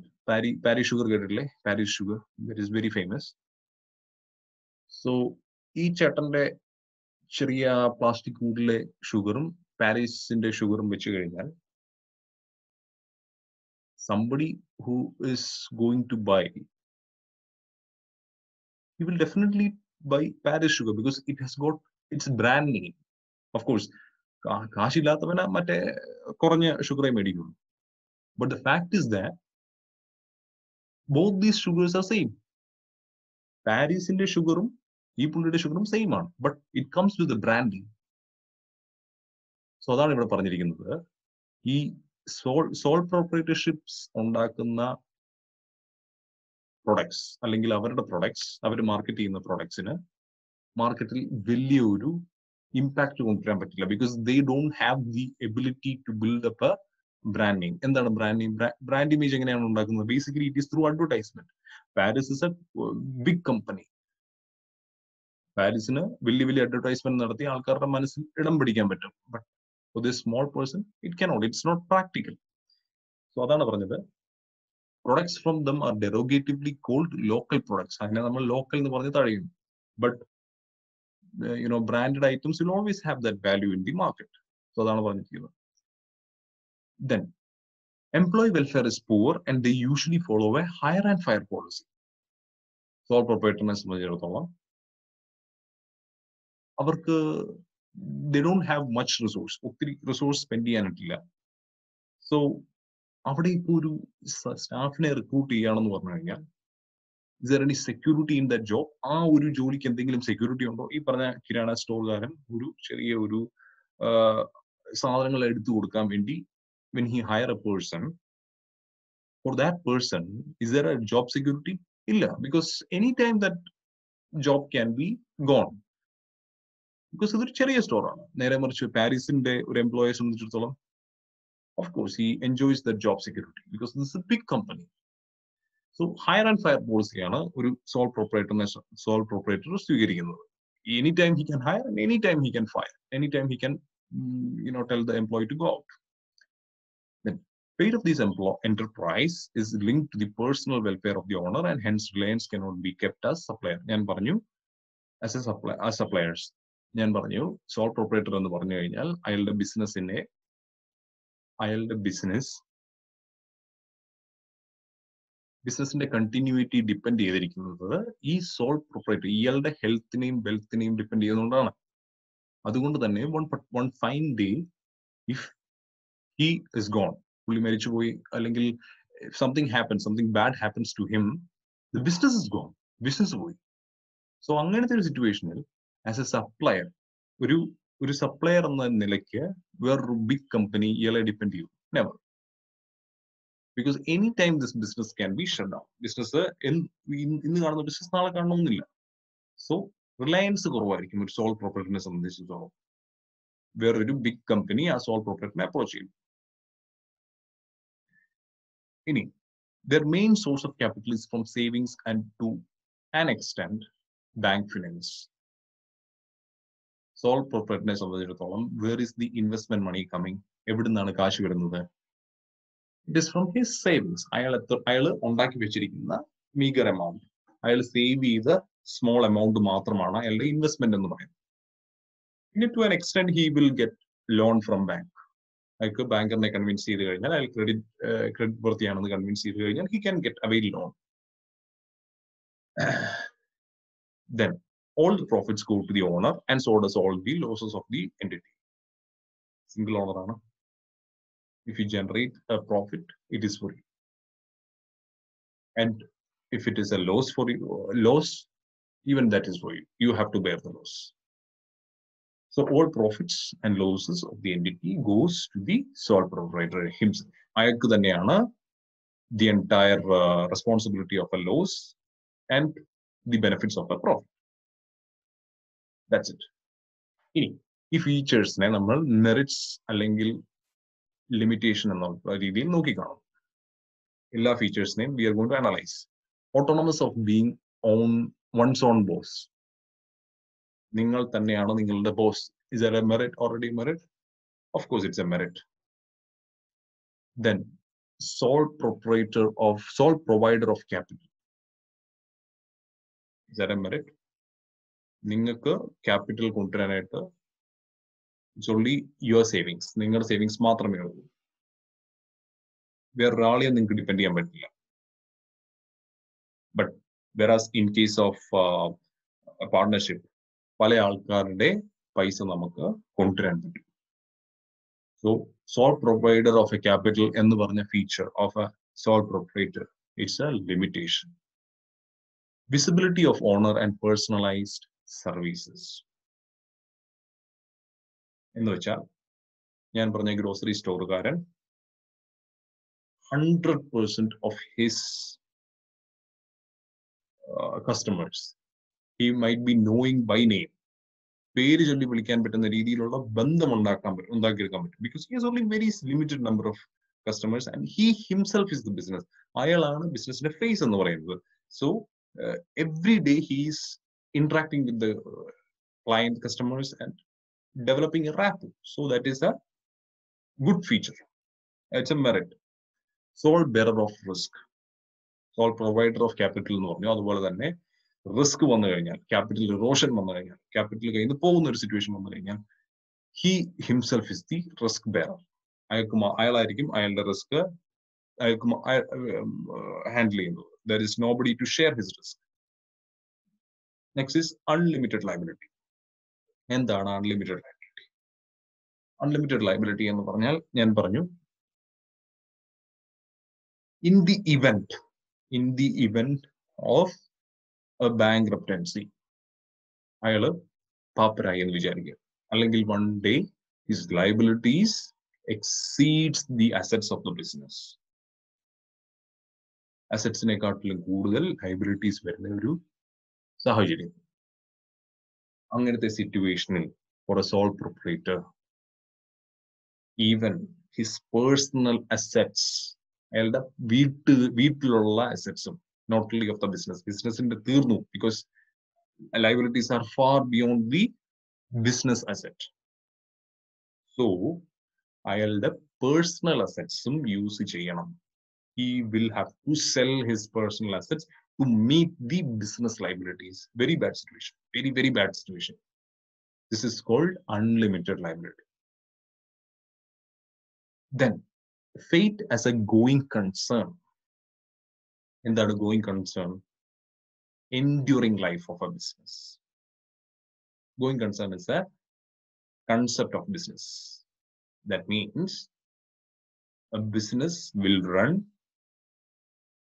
Paris sugar കേട്ടിട്ടില്ലേ? Paris sugar, that is very famous. So ഈ ചേട്ടന്റെ ചെറിയ പ്ലാസ്റ്റിക് കൂടിലെ ഷുഗറും പാരീസിന്റെ ഷുഗറും വെച്ച് കഴിഞ്ഞാൽ, somebody who is going to buy, he will definitely buy Paris sugar because it has got its brand name. Of course, കാശില്ലാത്തവന മറ്റേ കുറഞ്ഞ ഷുഗറെ മേടിക്കുള്ളൂ. But the fact is that both these sugars are same. പാരീസിന്റെ ഷുഗറും ഈ പുള്ളിയുടെ ഷുഗറും same ആണ്, but it comes with a branding. So അതാണ് ഇവിടെ പറഞ്ഞിരിക്കുന്നത്. ഈ സോൾ പ്രൊപ്രൈറ്റർഷിപ്സ് ഉണ്ടാക്കുന്ന പ്രൊഡക്ട്സ്, അല്ലെങ്കിൽ അവരുടെ പ്രൊഡക്ട്സ്, അവർ മാർക്കറ്റ് ചെയ്യുന്ന പ്രൊഡക്ട്സിന് മാർക്കറ്റിൽ വലിയൊരു ഇമ്പാക്ട് കൊണ്ടുവരാൻ പറ്റില്ല, because they don't have the ability to build up a brand name. എന്താണ് ബ്രാൻഡ് നെയിം? ബ്രാൻഡ് ഇമേജ് എങ്ങനെയാണ് ഉണ്ടാക്കുന്നത്? Basically it is through advertisement. Parry's is a big company. പാരീസിന് വലിയ അഡ്വർടൈസ്മെന്റ് നടത്തി ആൾക്കാരുടെ മനസ്സിൽ ഇടം പിടിക്കാൻ പറ്റും. But for this small person it cannot, it's not practical. So അതാണ് പറഞ്ഞത്, products from them are derogatively called local products. അങ്ങനെ നമ്മൾ ലോക്കൽ എന്ന് പറഞ്ഞ് തഴയും. But branded items will always have that value in the market. So അതാണ് പറഞ്ഞിരിക്കുന്നത്. Then employee welfare is poor and they usually follow a hire and fire policy. Sole proprietorനെ സംബന്ധിച്ചിടത്തോളം അവർക്ക് they don't have much resource, ഒത്തിരി resource spend ചെയ്യാനിട്ടില്ല. So അവിടെ ഇപ്പോൾ ഒരു സ്റ്റാഫിനെ recruit ചെയ്യുകയാണെന്ന് പറഞ്ഞു കഴിഞ്ഞാൽ, is there any security in that job? ആ ഒരു ജോലിക്ക് എന്തെങ്കിലും സെക്യൂരിറ്റി ഉണ്ടോ? ഈ പറഞ്ഞ കിരാണ സ്റ്റോറുകാരൻ ഒരു ചെറിയ ഒരു സാധനങ്ങൾ എടുത്തു കൊടുക്കാൻ വേണ്ടി, when he hire a person, for that person, is there a job security? ഇല്ല, because anytime that job can be gone. Because ഇതൊരു ചെറിയ സ്റ്റോറാണ്. നേരെ മറിച്ച് പാരീസിന്റെ ഒരു എംപ്ലോയെ സംബന്ധിച്ചിടത്തോളം, of course he enjoys the job security because this is a big company. So hire and fire പോളിസിയാണ് ഒരു soul proprietor സ്വീകരിക്കുന്നത്. Anytime he can hire and anytime he can fire. Anytime he can tell the employee to go out. The fate of this enterprise is linked to the personal welfare of the owner, and hence reliance cannot be kept as supplier. ഞാൻ പറഞ്ഞു as suppliers. ഞാൻ പറഞ്ഞു soul proprietor എന്ന് പറഞ്ഞു കഴിഞ്ഞാൽ അയാളുടെ ബിസിനസിന്റെ continuity depend ചെയ്തിരിക്കുന്നത് ഈ സോൾ പ്രൊപ്രൈറ്റർ, ഇയാളുടെ ഹെൽത്തിനെയും വെൽത്തിനെയും ഡിപ്പെൻഡ് ചെയ്യുന്നതുകൊണ്ടാണ്. അതുകൊണ്ട് തന്നെ one fine day, if he is gone, പുള്ളി മരിച്ചുപോയി, അല്ലെങ്കിൽ something bad happens to him, the business is gone, business പോയി. സോ അങ്ങനത്തെ ഒരു സിറ്റുവേഷനിൽ ആസ് എ സപ്ലയർ, ഒരു സപ്ലയർ എന്ന നിലയ്ക്ക് വേറൊരു ബിഗ് കമ്പനി ഇയാളെ ഡിപ്പെൻഡ് ചെയ്യും? Never. Because anytime this business can be shut down. Business in the business നാളെ കാണണമെന്നില്ല. So reliance കുറവായിരിക്കും ഒരു sole proprietorനെ സംബന്ധിച്ചിടത്തോളം. വേറൊരു big company ആ sole proprietorനെ approach ചെയ്യും. ഇനി their main source of capital is from savings and to an extent bank finance. Sole proprietorനെ സംബന്ധിച്ചിടത്തോളം where is the investment money coming? എവിടെ നിന്നാണ് കാശ് വരുന്നത്? It is from his savings. അയാൾ ഉണ്ടാക്കി വെച്ചിരിക്കുന്ന meager amount. അയാൾ സേവ് ചെയ്ത സ്മോൾ എമൗണ്ട് മാത്രമാണ് അയാളുടെ ഇൻവെസ്റ്റ്മെന്റ് എന്ന് പറയുന്നത്. ഇനി to an extent he will get loan from bank. അയാൾക്ക് ബാങ്കറിനെ കൺവിൻസ് ചെയ്ത് കഴിഞ്ഞാൽ അയാൾ ക്രെഡിറ്റ് വർത്തിയാണെന്ന് കൺവിൻസ് ചെയ്ത് കഴിഞ്ഞാൽ he can get avail loan. Then all the profits go to the owner and so does all the losses of the entity. Single owner ആണ്. If you generate a profit, it is for you. And if it is a loss for you, even that is for you. You have to bear the loss. So all profits and losses of the entity goes to the sole proprietor himself. അയാൾക്ക് തന്നെയാണ് the entire responsibility of a loss and the benefits of a profit. That's it. ഇനി ഈ ഫീച്ചേഴ്സിനെ നമ്മൾ merits അല്ലെങ്കിൽ limitation എന്ന രീതിയിൽ നോക്കിക്കാണും. എല്ലാ ഫീച്ചേഴ്സിനെയും we are going to analyze. Autonomous of being one's own boss. നിങ്ങൾ തന്നെയാണ് നിങ്ങളുടെ boss. Is there a merit already merit? Of course it's a merit. Then sole provider of capital. Is that a merit? നിങ്ങൾക്ക് capital കൊണ്ടുവരാനായിട്ട് it's only your savings. നിങ്ങളുടെ savings മാത്രമേ ഉള്ളൂ. വേറൊരാളെയും നിങ്ങൾക്ക് depend ചെയ്യാൻ പറ്റില്ല. But whereas in case of a partnership, പല ആൾക്കാരുടെ പൈസ നമുക്ക് കൊണ്ടുവരാൻ പറ്റും. So sole provider of a capital എന്ന് പറഞ്ഞ feature of a sole proprietor, it's a limitation. Visibility of owner and personalized services. എന്ന് വെച്ചാൽ ഞാൻ പറഞ്ഞ grocery സ്റ്റോറുകാരൻ 100% of his customers, he might be knowing by name. പേര് ചൊല്ലി വിളിക്കാൻ പറ്റുന്ന രീതിയിലുള്ള ബന്ധം ഉണ്ടാക്കിയെടുക്കാൻ പറ്റും. Because he has only very limited number of customers and he himself is the business. അയാളാണ് ബിസിനസിന്റെ ഫേസ് എന്ന് പറയുന്നത്. So every day he is interacting with the client customers and developing a rapport. So that is a good feature. It's a merit. Sole bearer of risk. Sole provider of capital എന്ന് പറഞ്ഞു. അതുപോലെ തന്നെ risk വന്നു കഴിഞ്ഞാൽ, capital erosion വന്നു കഴിഞ്ഞാൽ, capital കയ്യിൽ നിന്ന് പോകുന്ന ഒരു സിറ്റുവേഷൻ വന്നു കഴിഞ്ഞാൽ he himself is the risk bearer. അയാളായിരിക്കും അയാളുടെ റിസ്ക് ഹാൻഡിൽ ചെയ്യുന്നത്. There is nobody to share his risk. Next is unlimited liability. എന്താണ് unlimited liability? Unlimited liability എന്ന് പറഞ്ഞാൽ ഞാൻ പറഞ്ഞു, in the event of a bankruptcy, അയാള് പാപ്പരായി എന്ന് വിചാരിക്കുക, അല്ലെങ്കിൽ one day his liabilities exceeds the assets of the business. അസറ്റ്സിനെക്കാട്ടിലും കൂടുതൽ ലയബിലിറ്റീസ് വരുന്ന ഒരു സാഹചര്യം. അങ്ങനത്തെ സിറ്റുവേഷനിൽ for a sole proprietor, even his personal assets, അയാളുടെ വീട്ടിലുള്ള അസറ്റ്സും, not only of the ബിസിനസിന്റെ തീർന്നു, because liabilities are far beyond the business asset. So അയാളുടെ പേഴ്സണൽ അസറ്റ്സും യൂസ് ചെയ്യണം. He will have to sell his personal assets to meet the business liabilities. Very bad situation. Very, very bad situation. This is called unlimited liability. Then, fate as a going concern. In that going concern, enduring life of a business. Going concern is a concept of business. That means a business will run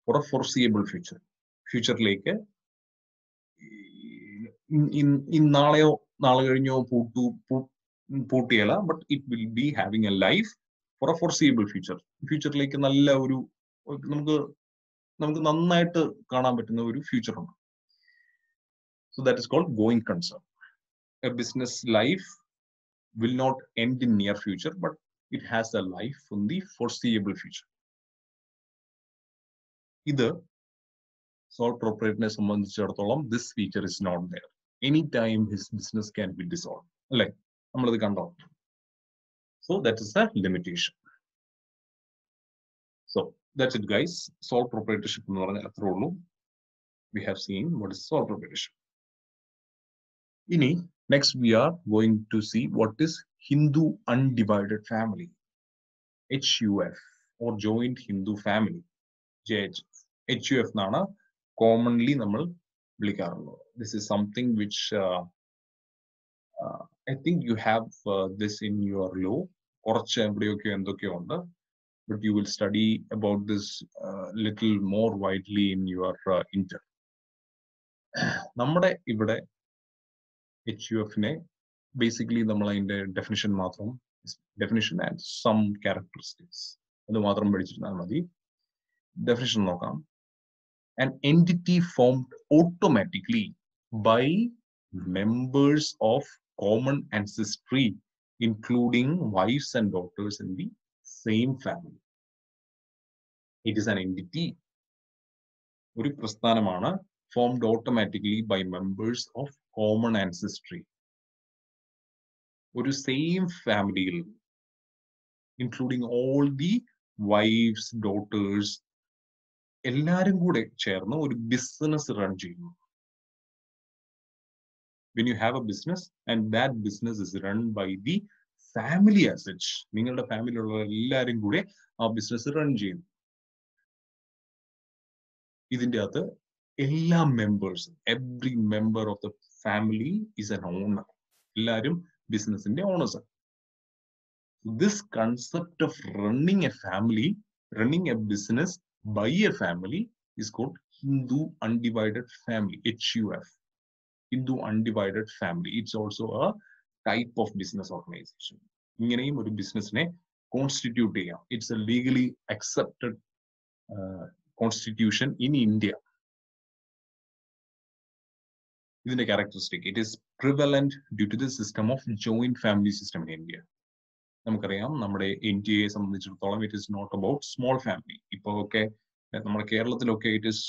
for a foreseeable future. ഫ്യൂച്ചറിലേക്ക് നാളെയോ നാളെ കഴിഞ്ഞോ പൂട്ടിയല്ല, but it will be having a life for a foreseeable future. ഫ്യൂച്ചറിലേക്ക് നല്ല ഒരു നമുക്ക് നന്നായിട്ട് കാണാൻ പറ്റുന്ന ഒരു ഫ്യൂച്ചർ ഉണ്ട്. So that is called going concern. A business life will not end in near future, but it has a life in the foreseeable future. ഇത് sole proprietorനെ സംബന്ധിച്ചിടത്തോളം this feature is not there. Anytime his business can be dissolved. അല്ലേ? നമ്മളത് കണ്ടോ? So that is the limitation. So that's it, guys. Sole proprietorship എന്ന് പറഞ്ഞാൽ അത്രേ ഉള്ളൂ. We have seen what is sole proprietorship. Next we are going to see what is Hindu Undivided Family, HUF, or Joint Hindu Family, JHF. HUF എന്നാണ് commonly നമ്മൾ വിളിക്കാറുള്ളത്. This is something which I think you have this in your law. കുറച്ച് എവിടെയൊക്കെ എന്തൊക്കെയോ ഉണ്ട്. But you will study about this little more widely in your inter. നമ്മുടെ ഇവിടെ HUF-നെ basically നമ്മൾ അതിന്റെ definition മാത്രം, definition and some characteristics അത് മാത്രം പഠിച്ചിരുന്നാൽ മതി. Definition നോക്കാം. An entity formed automatically by members of common ancestry, including wives and daughters in the same family. It is an entity. ഒരു പ്രസ്ഥാനമാണ് formed automatically by members of common ancestry. ഒരു same family, including all the wives, daughters, എല്ലാരും കൂടെ ചേർന്ന് ഒരു business run ചെയ്യുന്നു. When you have a business and that business is run by the family as such, നിങ്ങളുടെ ഫാമിലിയുള്ള എല്ലാരും കൂടെ ആ ബിസിനസ് റൺ ചെയ്യുന്നു. ഇതിന്റെ അകത്ത് എല്ലാ മെമ്പേഴ്സും, every member of the family is an owner. എല്ലാരും ബിസിനസിന്റെ ഓണേഴ്സ്. This concept of running a family, running a business by a family is called Hindu Undivided Family, HUF. Hindu Undivided Family. It's also a type of business organization. ഇങ്ങനെയും ഒരു ബിസിനസിനെ constitute ചെയ്യാം. It's a legally accepted constitution in India. ഇതിന്റെ characteristic, it is prevalent due to the system of joint family system in India. നമുക്കറിയാം നമ്മുടെ ഇന്ത്യയെ സംബന്ധിച്ചിടത്തോളം it is not about small family. ഇപ്പോൾ ഒക്കെ നമ്മുടെ കേരളത്തിലൊക്കെ it is,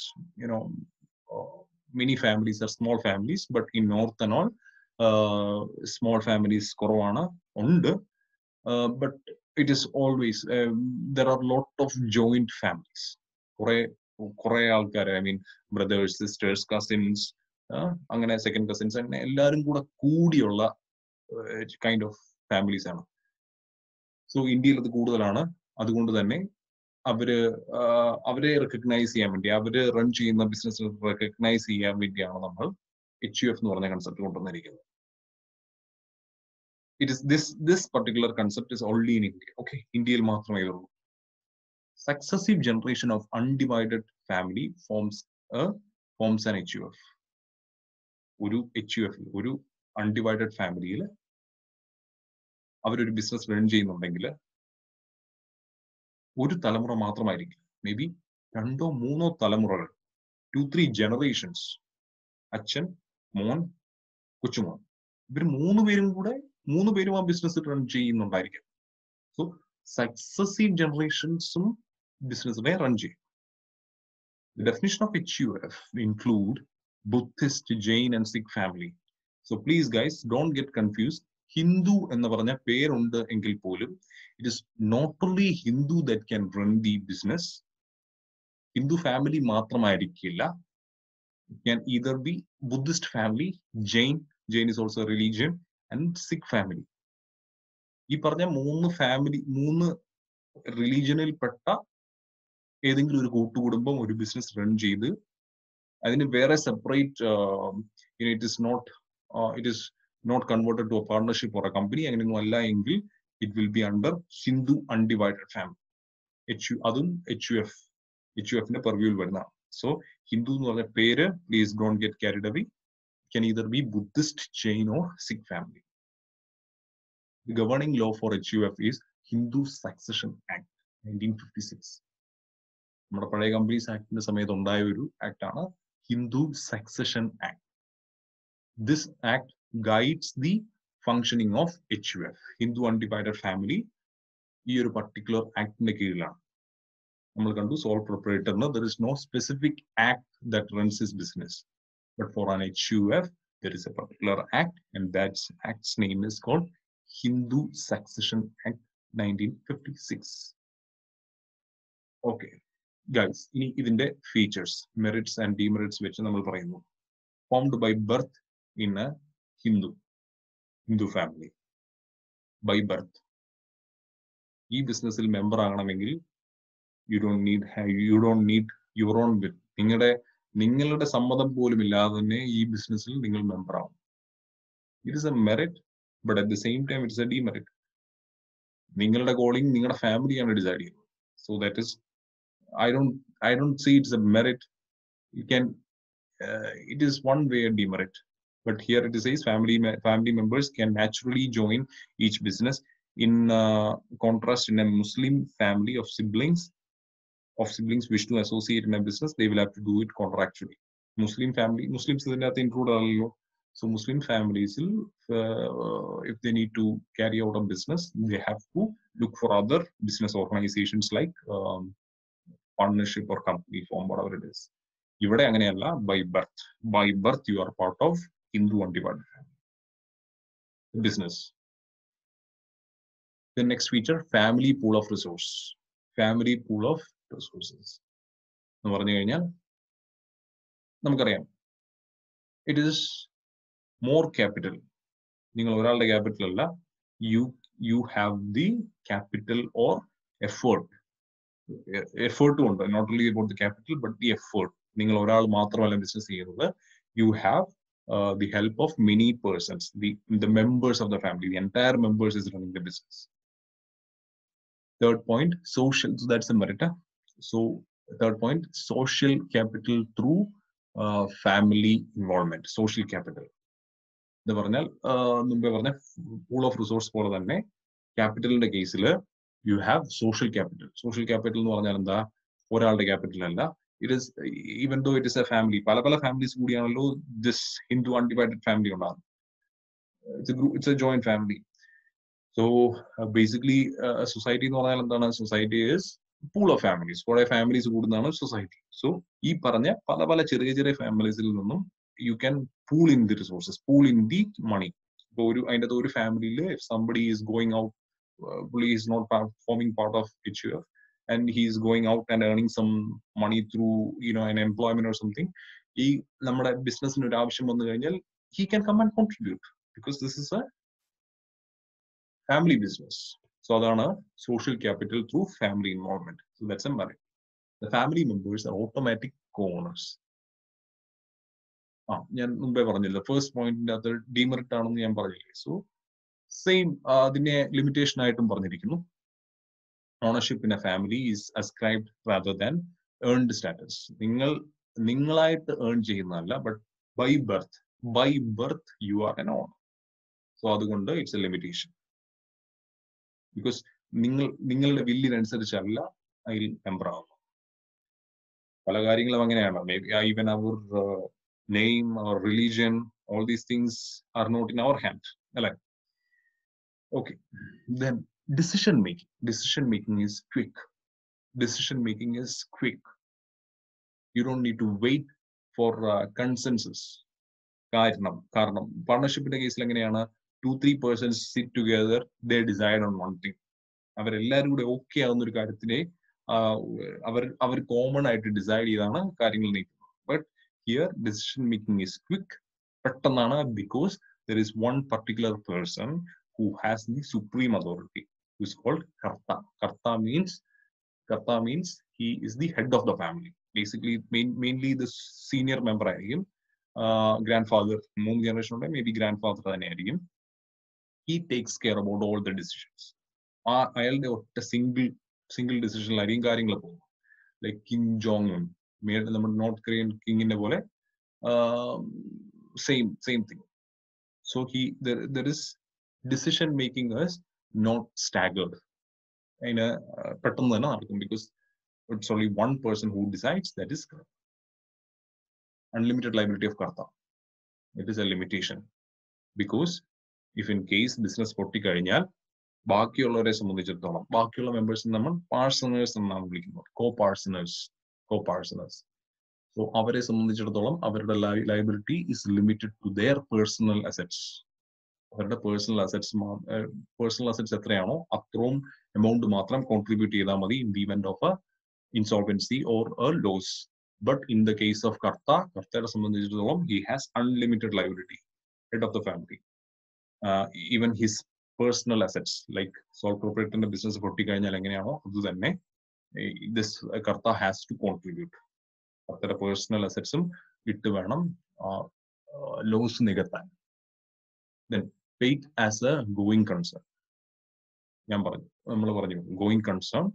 many families are small families, but in north and all small families കുറവാണ്, ഉണ്ട്. But it is always there are lot of joint families. കുറെ ആൾക്കാർ, I mean brothers, sisters, cousins, അങ്ങനെ second cousins, അങ്ങനെ എല്ലാരും കൂടെ കൂടിയുള്ള kind of families ആണ്. സോ ഇന്ത്യയിൽ അത് കൂടുതലാണ്. അതുകൊണ്ട് തന്നെ അവരെ റെക്കഗ്നൈസ് ചെയ്യാൻ വേണ്ടി, അവര് റൺ ചെയ്യുന്ന ബിസിനസ് റെക്കഗ്നൈസ് ചെയ്യാൻ വേണ്ടിയാണ് നമ്മൾ HUF എന്ന് പറഞ്ഞ കൺസെപ്റ്റ് കൊണ്ടുവന്നിരിക്കുന്നത്. It is this particular concept is only in India. Okay, ഇന്ത്യയിൽ മാത്രമേ ഉള്ളൂ. Successive generation of undivided family forms an HUF. ഒരു HUF, ഒരു അൺഡിവൈഡഡ് ഫാമിലിയിൽ അവരൊരു ബിസിനസ് റൺ ചെയ്യുന്നുണ്ടെങ്കിൽ ഒരു തലമുറ മാത്രമായിരിക്കും, മേ ബി 2-3 തലമുറകൾ, 2-3 generations, അച്ഛൻ, മോൻ, കൊച്ചുമോൻ, ഇവർ 3 പേരും ആ ബിസിനസ് റൺ ചെയ്യുന്നുണ്ടായിരിക്കും. സോ സക്സസീവ് ജനറേഷൻസും ബിസിനസ്സിനെ റൺ ചെയ്യും. The definition of HUF include Buddhist, Jain and Sikh family. So please guys, don't get confused. Hindu എന്ന് പറഞ്ഞ പേരുണ്ട് എങ്കിൽ പോലും it is not only Hindu that can run the business. Hindu family മാത്രമായിരിക്കില്ല. It can either be Buddhist family, Jain is also a religion, and Sikh family. ഈ പറഞ്ഞ 3 റിലീജിയനിൽ പെട്ട ഏതെങ്കിലും ഒരു കൂട്ടുകുടുംബം ഒരു ബിസിനസ് റൺ ചെയ്ത് അതിന് വേറെ separate, it is not converted to a partnership or a company, അങ്ങനെയൊന്നും അല്ല എങ്കിൽ it will be under Hindu Undivided Family. അതും HUF-ന്റെ purview വരുന്നതാണ്. So Hindu എന്ന് പറഞ്ഞ പേര്, please don't get carried away. It can either be Buddhist, Jain or Sikh family. The governing law for HUF is Hindu Succession Act 1956. നമ്മുടെ പഴയ companies ആക്ടിന്റെ സമയത്ത് ഉണ്ടായ ഒരു ആക്ടാണ് Hindu succession act. This act guides the functioning of HUF, Hindu undivided family. ഈ ഒരു particular ആക്ടിന്റെ കീഴിലാണ്. നമ്മൾ കണ്ടു സോൾ പ്രൊപ്പറേറ്ററിന് there is no specific act that runs his business, but for an HUF there is a particular act, and that act's name is called Hindu Succession Act 1956. Okay guys, ഇനി ഇതിന്റെ features, merits and demerits വെച്ച് നമ്മൾ പറയുന്നു. Formed by birth in a Hindu family, by birth. ഈ ബിസിനസ്സിൽ member ആകണമെങ്കിൽ you don't need your own will. നിങ്ങളുടെ സമ്മതം പോലും ഇല്ലാതെ തന്നെ ഈ ബിസിനസ്സിൽ നിങ്ങൾ മെമ്പർ ആവും. It is a merit, but at the same time it is a demerit. നിങ്ങളുടെ കോളിംഗ് നിങ്ങളുടെ ഫാമിലിയാണ് ഡിസൈഡ് ചെയ്യുന്നത്. So that is, I don't see it's a merit. You can it is one way a demerit, but here it says family members can naturally join each business. In contrast, in a Muslim family of siblings wish to associate in a business, they will have to do it contractually. Muslims ഇതിനകത്ത് include ആണല്ലോ. So Muslim families, if they need to carry out a business, they have to look for other business organizations like partnership or company form, whatever it is. ഇവിടെ അങ്ങനെയല്ല. By birth you are part of Hindu Undivided family business. The next feature, family pool of resources. Family pool of resources എന്ന് പറഞ്ഞു കഴിഞ്ഞാൽ നമുക്കറിയാം, it is more capital. നിങ്ങൾ ഒരാളുടെ capital അല്ല, you have the capital or effort ഉണ്ട്. Not only about the capital but the effort. നിങ്ങൾ ഒരാൾ മാത്രമല്ല ബിസിനസ് ചെയ്യുന്നത്. You have the help of many persons, the members of the family, the entire members is running the business. Third point, social. So that's a merit. So third point, social capital through family involvement. Social capital. എന്ന് പറഞ്ഞാൽ മുമ്പേ പറഞ്ഞ pool of resource പോലെ തന്നെ ക്യാപിറ്റലിന്റെ കേസിൽ you have social capital. Social capital എന്ന് പറഞ്ഞാൽ എന്താ? ഒരാളുടെ ക്യാപിറ്റൽ അല്ല. It is even though it is a family, പല ഫാമിലീസ് കൂടിയാണല്ലോ ദിസ് ഹിന്ദു അൺഡിവൈഡഡ് ഫാമിലി ഉണ്ടാകുന്നത്. It's a joint family. So basically society എന്ന് പറഞ്ഞാൽ എന്താണ്? Society is pool of families. കുറെ ഫാമിലീസ് കൂടുന്നതാണ് സൊസൈറ്റി. സോ ഈ പറഞ്ഞ പല ചെറിയ ഫാമിലീസിൽ നിന്നും you can pool in the resources, pool in the money. So അതിൻ്റെ ഒരു ഫാമിലിയിൽ if somebody is going out, he is not forming part of HUF and he is going out and earning some money through an employment or something, ഈ നമ്മുടെ ബിസിനസ്സിന് ഒരു ആവശ്യം വന്നു കഴിഞ്ഞാൽ he can come and contribute because this is a family business. So adana social capital through family involvement. So that's a merit. The family members are automatic co-owners. ഞാൻ മുമ്പേ പറഞ്ഞില്ല, ഫസ്റ്റ് പോയിന്റിന്റെ അത് ഡിമെറിറ്റ് ആണെന്ന് ഞാൻ പറഞ്ഞില്ലേ. സോ സെയിം അതിനെ limitation ആയിട്ടും പറഞ്ഞിരിക്കുന്നു. Ownership in a family is ascribed rather than earned status. നിങ്ങളായിട്ട് ഏൺ ചെയ്യുന്നതല്ല, but by birth you are an owner. So അതുകൊണ്ട് ഇറ്റ്സ് എ ലിമിറ്റേഷൻ. ബിക്കോസ് നിങ്ങളുടെ വില്ലിനനുസരിച്ചല്ല അതിൽ മെമ്പർ ആവുന്നു. പല കാര്യങ്ങളും അങ്ങനെയാണ്. Maybe even our name or religion, all these things are not in our hand. Okay, then decision making is quick. You don't need to wait for consensus. കാരണം പാർട്ണർഷിപ്പിന്റെ കേസിൽ എങ്ങനെയാണ്? 2-3 persons sit together, they decide on one thing. അവരെല്ലാവരും കൂടെ okay ആവുന്ന ഒരു കാര്യത്തിനെ അവർ common ആയിട്ട് decide ചെയ്താണ് കാര്യങ്ങൾ നീക്കുന്നത്. But here decision making is quick, പെട്ടെന്നാണ്, because there is one particular person who has the supreme authority, who is called karta. Karta means he is the head of the family. Basically mainly the senior member ആയിരിക്കും, grandfather, 3 generation maybe grandfather തന്നെ ആയിരിക്കും. He takes care about all the decisions. അയാളുടെ ഒറ്റ single ഡിസിഷനിലായിരിക്കും കാര്യങ്ങൾ പോകും. Like king Jong Un, നമ്മുടെ north Korean കിങ്ങിന്റെ പോലെ same thing. So there is decision making is not staggered. അതിന് പെട്ടെന്ന് തന്നെ നടക്കും, because It's only one person who decides, that is unlimited liability of Karta. It is a limitation. Because if in case business പൊട്ടിക്കഴിഞ്ഞാൽ ബാക്കിയുള്ളവരെ സംബന്ധിച്ചിടത്തോളം ബാക്കിയുള്ള മെമ്പേഴ്സിന് നമ്മൾ partners എന്നാണ് വിളിക്കുന്നത്, co-partners. So അവരെ സംബന്ധിച്ചിടത്തോളം അവരുടെ liability is limited to their personal assets. അവരുടെ personal assets എത്രയാണോ അത്രയും amount മാത്രം contribute ചെയ്താൽ മതി in the event of a insolvency or a loss. But in the case of കർത്തയെ സംബന്ധിച്ചിടത്തോളം he has unlimited liability, head of the family. Even his personal assets, like sole proprietor business പൊട്ടിക്കഴിഞ്ഞാൽ എങ്ങനെയാണോ അത് തന്നെ this Karta has to contribute. Kartയുടെ personal assetsഉം ഇട്ട് വേണം loss നികത്താൻ. Then paid as a going concern. നമ്മൾ പറഞ്ഞു going concern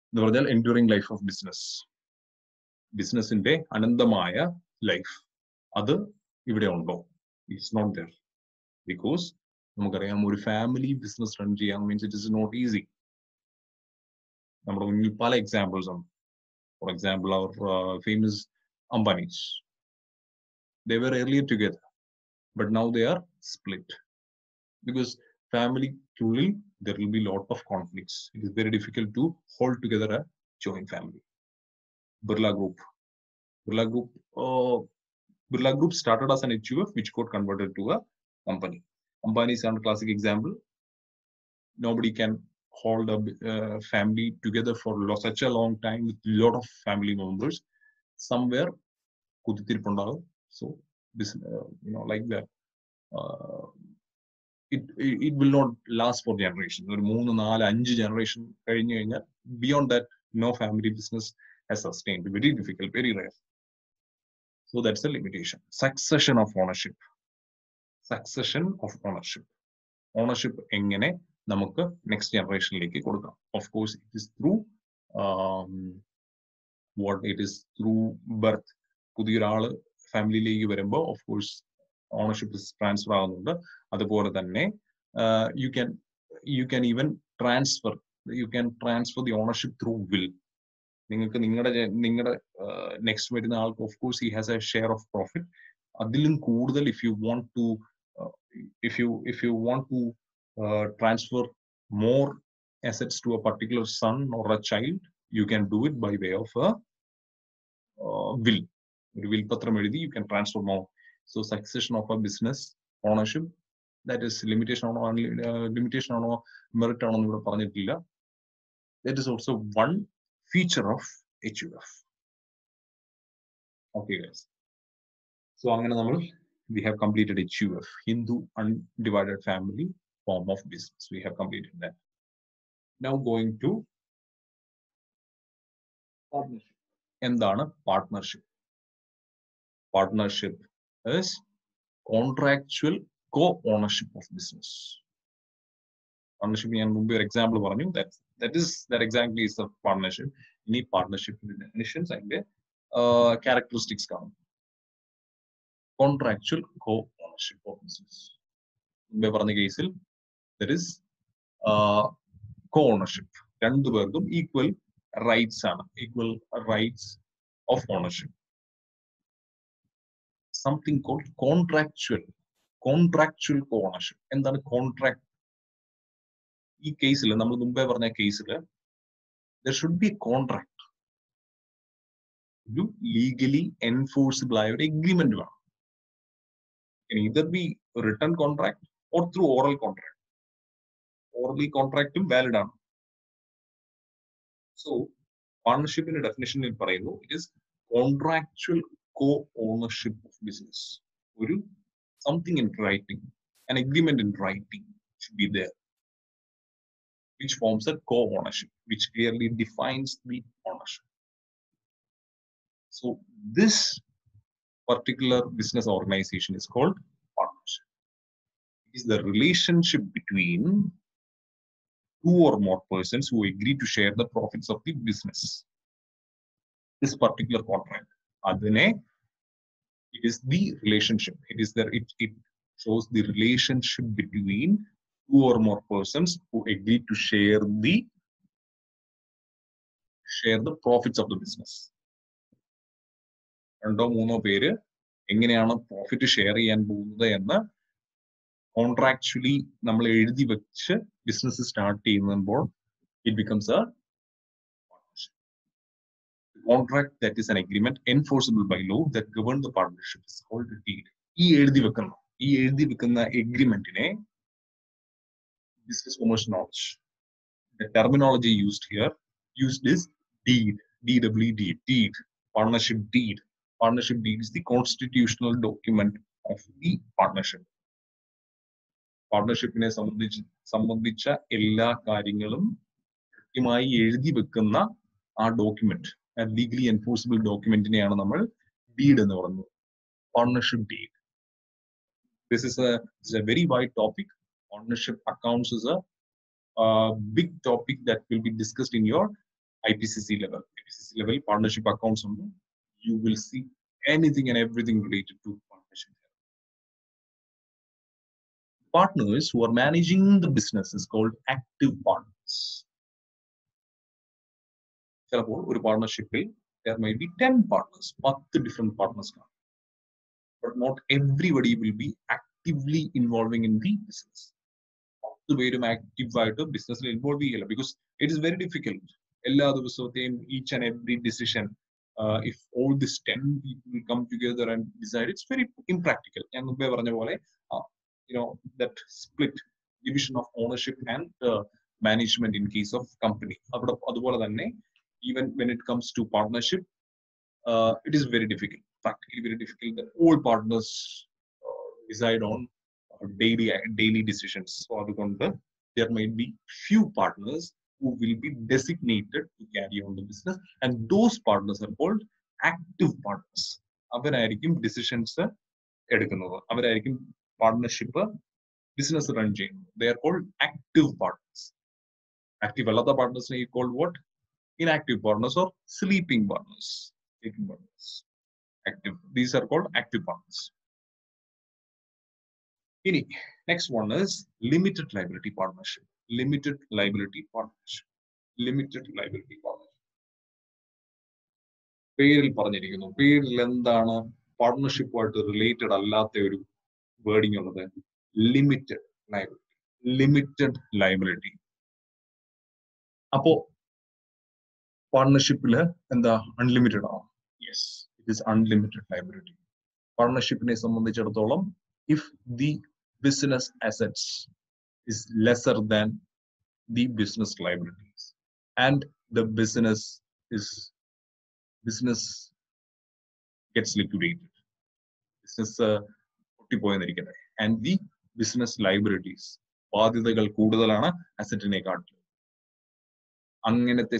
എന്ന് പറഞ്ഞാൽ enduring life of business. ബിസിനസിന്റെ അനന്തമായ ലൈഫ് അത് ഇവിടെ ഉണ്ടോ? It's not there. Because നമുക്കറിയാം ഒരു ഫാമിലി ബിസിനസ് റൺ ചെയ്യാൻ means it is not easy. നമ്മുടെ മുന്നിൽ പല എക്സാമ്പിൾസ് ഉണ്ട്. ഫോർ എക്സാമ്പിൾ അവർ famous Ambanis, they were earlier together but now they are split because family-ക്കുള്ളിൽ there will be lot of conflicts. It is very difficult to hold together a joint family. Birla Group started as an HUF which got converted to a company. Ambani's a classic example. Nobody can hold a family together for such a long time with a lot of family members. Somewhere, so this, like that. It will not last for generations. 3-4-5 generation. Beyond that, no family business has sustained. Very difficult, very rare. So that's the limitation. Succession of ownership. Ownership എങ്ങനെ നമുക്ക് next ജനറേഷനിലേക്ക് കൊടുക്കാം? Of course it is through birth. പുതിയൊരാള് ഫാമിലിയിലേക്ക് വരുമ്പോൾ of course ownership transfer ആകുന്നുണ്ട്. അതുപോലെ തന്നെ you can even transfer the ownership through will. നിങ്ങൾക്ക് നിങ്ങളുടെ നെക്സ്റ്റ് വരുന്ന ആൾക്ക് of course he has a share of profit. അതിലും കൂടുതൽ if you want to transfer more assets to a particular son or a child, you can do it by way of a will. Will patram ezhuthi you can transfer more. So succession of a business ownership, that is limitation on merit on ഇവിടെ പറഞ്ഞിട്ടില്ല. That is also one feature of HUF. Okay guys, so അങ്ങനെ നമ്മൾ we have completed HUF, Hindu Undivided Family form of business. We have completed that. Now going to partnership. എന്താണ് partnership? Partnership is contractual co-ownership of business. Partnership ഞാൻ മുമ്പ് ഒരു example പറഞ്ഞു. That exactly is the partnership. ഇനി partnership definitions അതിന്റെ characteristics കാണും. Contractual co-ownership of business. മുമ്പേ പറഞ്ഞ കേസിൽ there is co-ownership. രണ്ടുപേർക്കും equal rights ആണ്, equal rights of ownership. Something called contractual co-ownership. എന്താണ് കോൺട്രാക്ട്? ഈ കേസിൽ നമ്മൾ മുമ്പേ പറഞ്ഞ കേസിൽ there should be a contract. ഒരു legally enforceable ആയ ഒരു agreement വേണം. Can either be a written contract or through oral contract. Oral contract valid ആണ്. So partnership in a definition in പറയുന്നു, it is contractual co-ownership of business. ഒരു something in writing, an agreement in writing should be there, which forms a co-ownership, which clearly defines the ownership. So this particular business organization is called partnership. It is the relationship between two or more persons who agree to share the profits of the business. This particular contract, adine, it is the relationship. It is there. It shows the relationship between two or more persons who agree to share the share the profits of the business. രണ്ടോ മൂന്നോ പേര് എങ്ങനെയാണ് profit share ചെയ്യാൻ പോകുന്നത് എന്ന് കോൺട്രാക്ച്വലി നമ്മൾ എഴുതി വെച്ച് ബിസിനസ് സ്റ്റാർട്ട് ചെയ്യുമ്പോൾ it becomes A contract that is an agreement enforceable by law that govern the partnership is called a deed. ഈ എഴുതി വെക്കുന്ന എഗ്രിമെന്റിനെ business commercial knowledge. The terminology used is deed, deed, partnership deed. Partnership deed is the constitutional document of the partnership. പാർട്ണർഷിപ്പിനെ സംബന്ധിച്ച എല്ലാ കാര്യങ്ങളും കൃത്യമായി എഴുതി വെക്കുന്ന ആ ഡോക്യുമെന്റ്, ലീഗലി എൻഫോഴ്സിബിൾ ഡോക്യുമെന്റിനെയാണ് നമ്മൾ ഡീഡ് എന്ന് പറയുന്നത്. Partnership deed. This is a very wide topic. Partnership accounts is a big topic that will be discussed in your IPCC level. IPCC level partnership accounts, you will see anything and everything related to partnership. Partners who are managing the business is called active partners. ചിലപ്പോൾ ഒരു പാർട്ണർഷിപ്പിൽ there might be 10 partners, 10 different partners, but not everybody will be actively involving in the business. 10 പേരും ആക്റ്റീവായിട്ട് ബിസിനസ്സിൽ involve ചെയ്യില്ല, because it is very difficult. എല്ലാ ദിവസത്തെയും each and every decision, if all these 10 people will come together and decide, it's very impractical. ഞാൻ മുമ്പേ പറഞ്ഞ പോലെ that split division of ownership and management in case of company. അതുപോലെ തന്നെ even when it comes to partnership, it is very difficult, practically very difficult, that all partners decide on daily decisions. So there might be few partners who will be designated to carry on the business, and those partners are called active partners. അവരായിരിക്കും decisions എടുക്കുന്നത്, അവരായിരിക്കും partnership business run ചെയ്യുന്നത്. They are called active partners. Active അല്ലാത്ത പാർട്ണേഴ്സിനെ you call what? Inactive partners or sleeping partners. Active. These are called active partners. Next one is limited liability partnership. Limited liability partnership. പേരിൽ പറഞ്ഞിരിക്കുന്നു. പേരിൽ എന്താണ് പാർട്ണർഷിപ്പുമായിട്ട് related അല്ലാത്ത ഒരു wording ഉള്ളത്? Limited liability. അപ്പോ പാർട്ണർഷിപ്പില് എന്താ അൺലിമിറ്റഡ് ആണോ? Yes, it is unlimited liability. പാർട്ണർഷിപ്പിനെ സംബന്ധിച്ചിടത്തോളം, if the business assets is lesser than the business liabilities and the business gets liquidated, business and the business liabilities, ബാധ്യതകൾ കൂടുതലാണ് അസറ്റിനെക്കാട്ടിലും, അങ്ങനത്തെ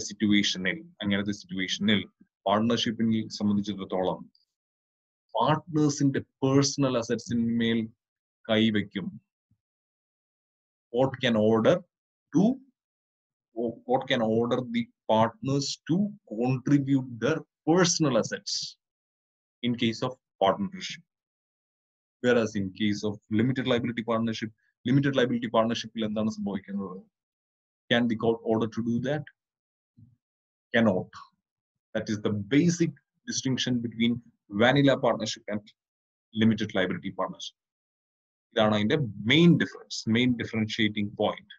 സിറ്റുവേഷനിൽ പാർട്ണർഷിപ്പിനെ സംബന്ധിച്ചിടത്തോളം പാർട്ട്നേഴ്സിന്റെ personal അസറ്റ്സിന്മേൽ കൈവയ്ക്കും. What can order the partners to contribute their personal assets in case of partnership, whereas in case of limited liability partnership എന്താണ് സംഭവിക്കുന്നത്? Can the court order to do that? Cannot. That is the basic distinction between vanilla partnership and limited liability partnership. ഇതാണ് അതിന്റെ main differentiating point.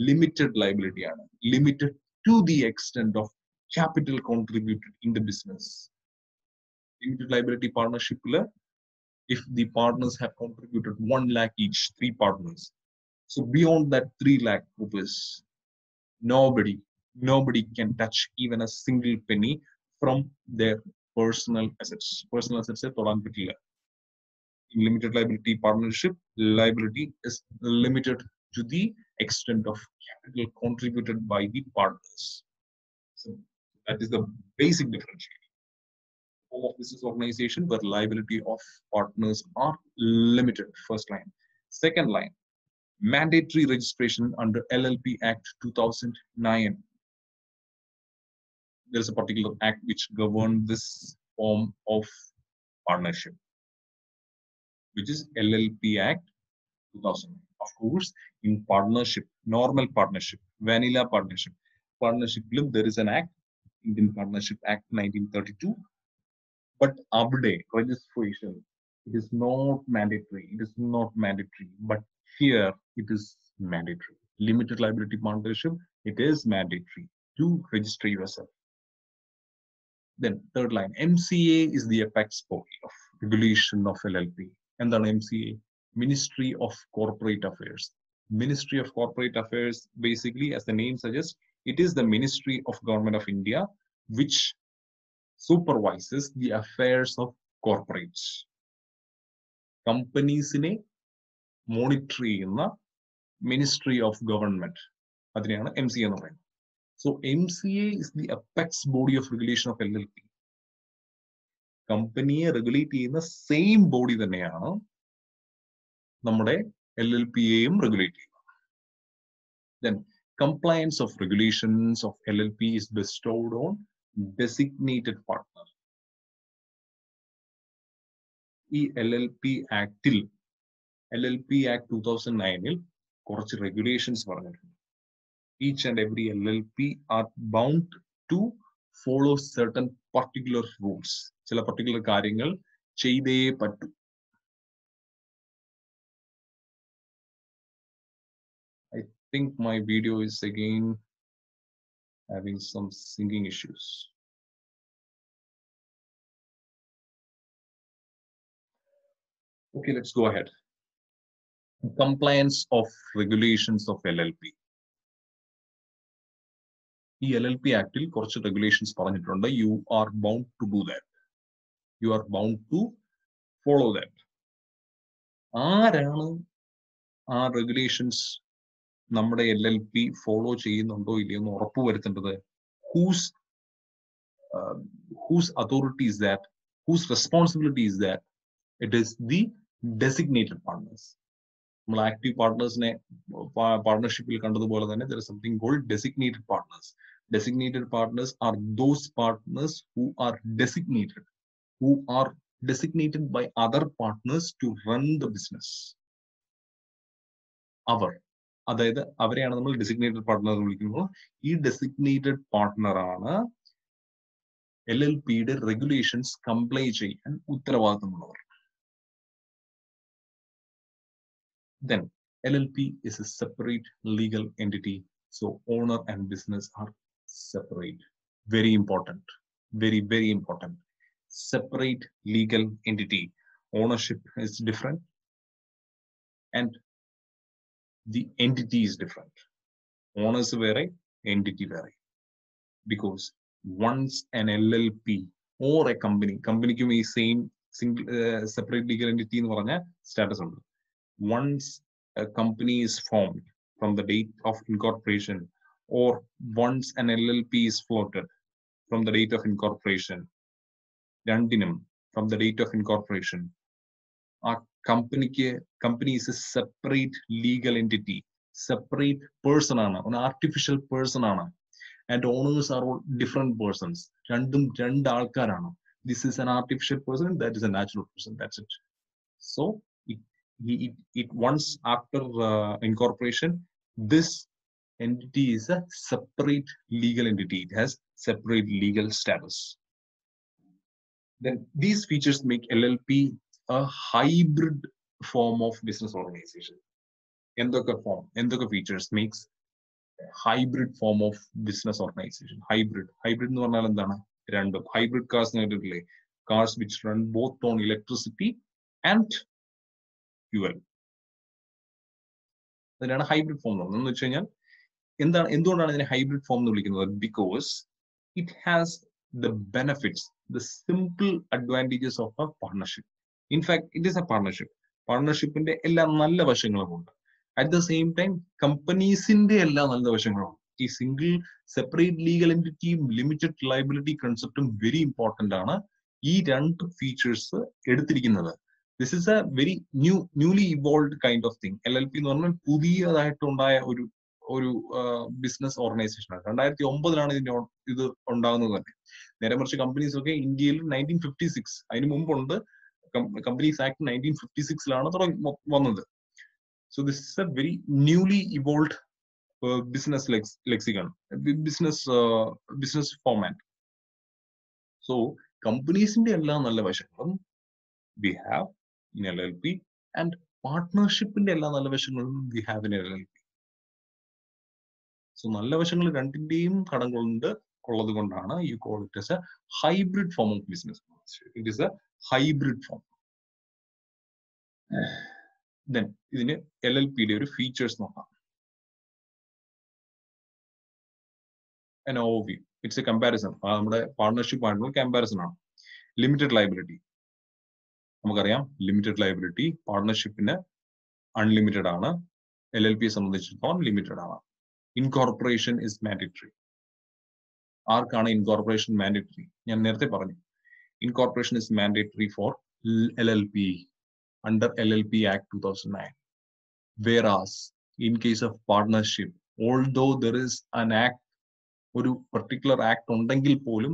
Limited liability ആണ്, limited to the extent of capital contributed in the business. Limited liability പാർട്ണർഷിപ്പില് if the partners have contributed 1 lakh each, 3 partners, so beyond that 3 lakh rupees, nobody can touch even a single penny from their personal assets. തൊടാൻ പറ്റില്ല. In limited liability partnership, liability is limited to the extent of capital contributed by the partners. So that is the basic differentiation. Form of business organization where liability of partners are limited. First line. Second line, mandatory registration under LLP Act 2009. There is a particular act which governs this form of partnership, which is LLP Act 2000. Of course, in partnership, normal partnership, vanilla partnership, there is an act Indian Partnership Act 1932. But avade registration, it is not mandatory. It is not mandatory. But here it is mandatory. Limited liability partnership, it is mandatory to register yourself. Then third line, MCA is the apex body of regulation of LLP. And then MCA, Ministry of Corporate Affairs. Ministry of Corporate Affairs, basically, as the name suggests, it is the Ministry of Government of India, which supervises the affairs of corporates. Companies in monitor the Ministry of Government. That's MCA. So MCA is the apex body of regulation of LLP. Company regulate in the same body thaneyaanu nammade LLP regulate. Then compliance of regulations of LLP is bestowed on designated partner. LLP Act Act 2009 korchu regulations paranjittundu. Each and every LLP are bound to follow certain particular rules. Chila particular karyangal cheyide pattu. I think my video is again having some syncing issues. Okay, let's go ahead. Compliance of regulations of LLP. The LLP Act korchu regulations paranjittundu. You are bound to do that. You are bound to follow that. Are regulations നമ്മുടെ LLP follow ചെയ്യുന്നുണ്ടോ ഇല്ലയോ എന്ന് ഉറപ്പുവരുത്തേണ്ടത്? Whose authority is that? Whose responsibility is that? It is the designated partners. നമ്മൾ active partnersനെ partnershipൽ കണ്ടതുപോലെ തന്നെ there is something called designated partners. Designated partners are those partners who are designated by other partners to run the business. അതായത് അവരെയാണ് നമ്മൾ designated partner എന്ന് വിളിക്കുന്നത്. ഈ designated partner ആണ് LLPയുടെ regulations comply ചെയ്യാൻ ഉത്തരവാദിത്തമുള്ളവർ. Then LLP is a separate legal entity, so owner and business are separate. Very important, very, very important. Separate legal entity. Ownership is different and the entity is different. Owners vary, entity vary. Because once an LLP or a company can be same single separate legal entity in status. Once a company is formed from the date of incorporation, or once an LLP is floated from the date of incorporation, from the date of incorporation, our company is a separate legal entity, separate person, an artificial person, and owners are all different persons. This is an artificial person, that is a natural person. That's it. So it once after incorporation, this entity is a separate legal entity. It has separate legal status. Then these features make LLP a hybrid form of business organization. Endoka features makes hybrid form of business organization. Hybrid nu parnal endana? Random hybrid cars nettille, cars which run both on electricity and fuel. Adana hybrid form nu ennu vechayal endondana idine hybrid form nu vilikkunnathu? Because it has the benefits, the simple advantages of a partnership. In fact, it is a partnership. Partnership inde ella nalla vashangalum undu. At the same time, companies inde ella nalla vashangalum. A single separate legal entity, limited liability concept very important aanu. Ee rendu features eduthirikkunnathu. This is a very newly evolved kind of thing. LLP എന്ന് പറഞ്ഞാൽ പുതിയതായിട്ടുണ്ടായ ഒരു business organisation ആണ്. 2009 ഇത് ഉണ്ടാകുന്നത് തന്നെ. നേരെ മറിച്ച് companies ഒക്കെ ഇന്ത്യയിൽ 1956 അതിന് മുമ്പുണ്ട്. കമ്പനീസ് ആക്ട് 1956 വന്നത്. So this is a very newly evolved business lexicon, business format. So companies in the we have in LLP, and partnership in the we have in LLP. So നല്ല വശങ്ങൾ രണ്ടിന്റെയും ഘടകങ്ങളുണ്ട് ഉള്ളത് കൊണ്ടാണ് you call it as a hybrid form of business. It is a hybrid form. Then ഇതിന് LLP ഒരു features നോക്കാം. An overview. It's a comparison. നമ്മുടെ partnership ആയിട്ടുള്ള comparison ആണ്. Limited liability. നമുക്കറിയാം limited liability partnershipന് unlimited ആണ്. LLP സംബന്ധിച്ചിടത്തോളം limited ആണ്. Incorporation is mandatory. ആർക്കാണ് incorporation mandatory? ഞാൻ നേരത്തെ പറഞ്ഞു. Incorporation is mandatory for LLP under LLP Act 2009. Whereas in case of partnership, although there is an act, ഒരു particular act ഉണ്ടെങ്കിൽ പോലും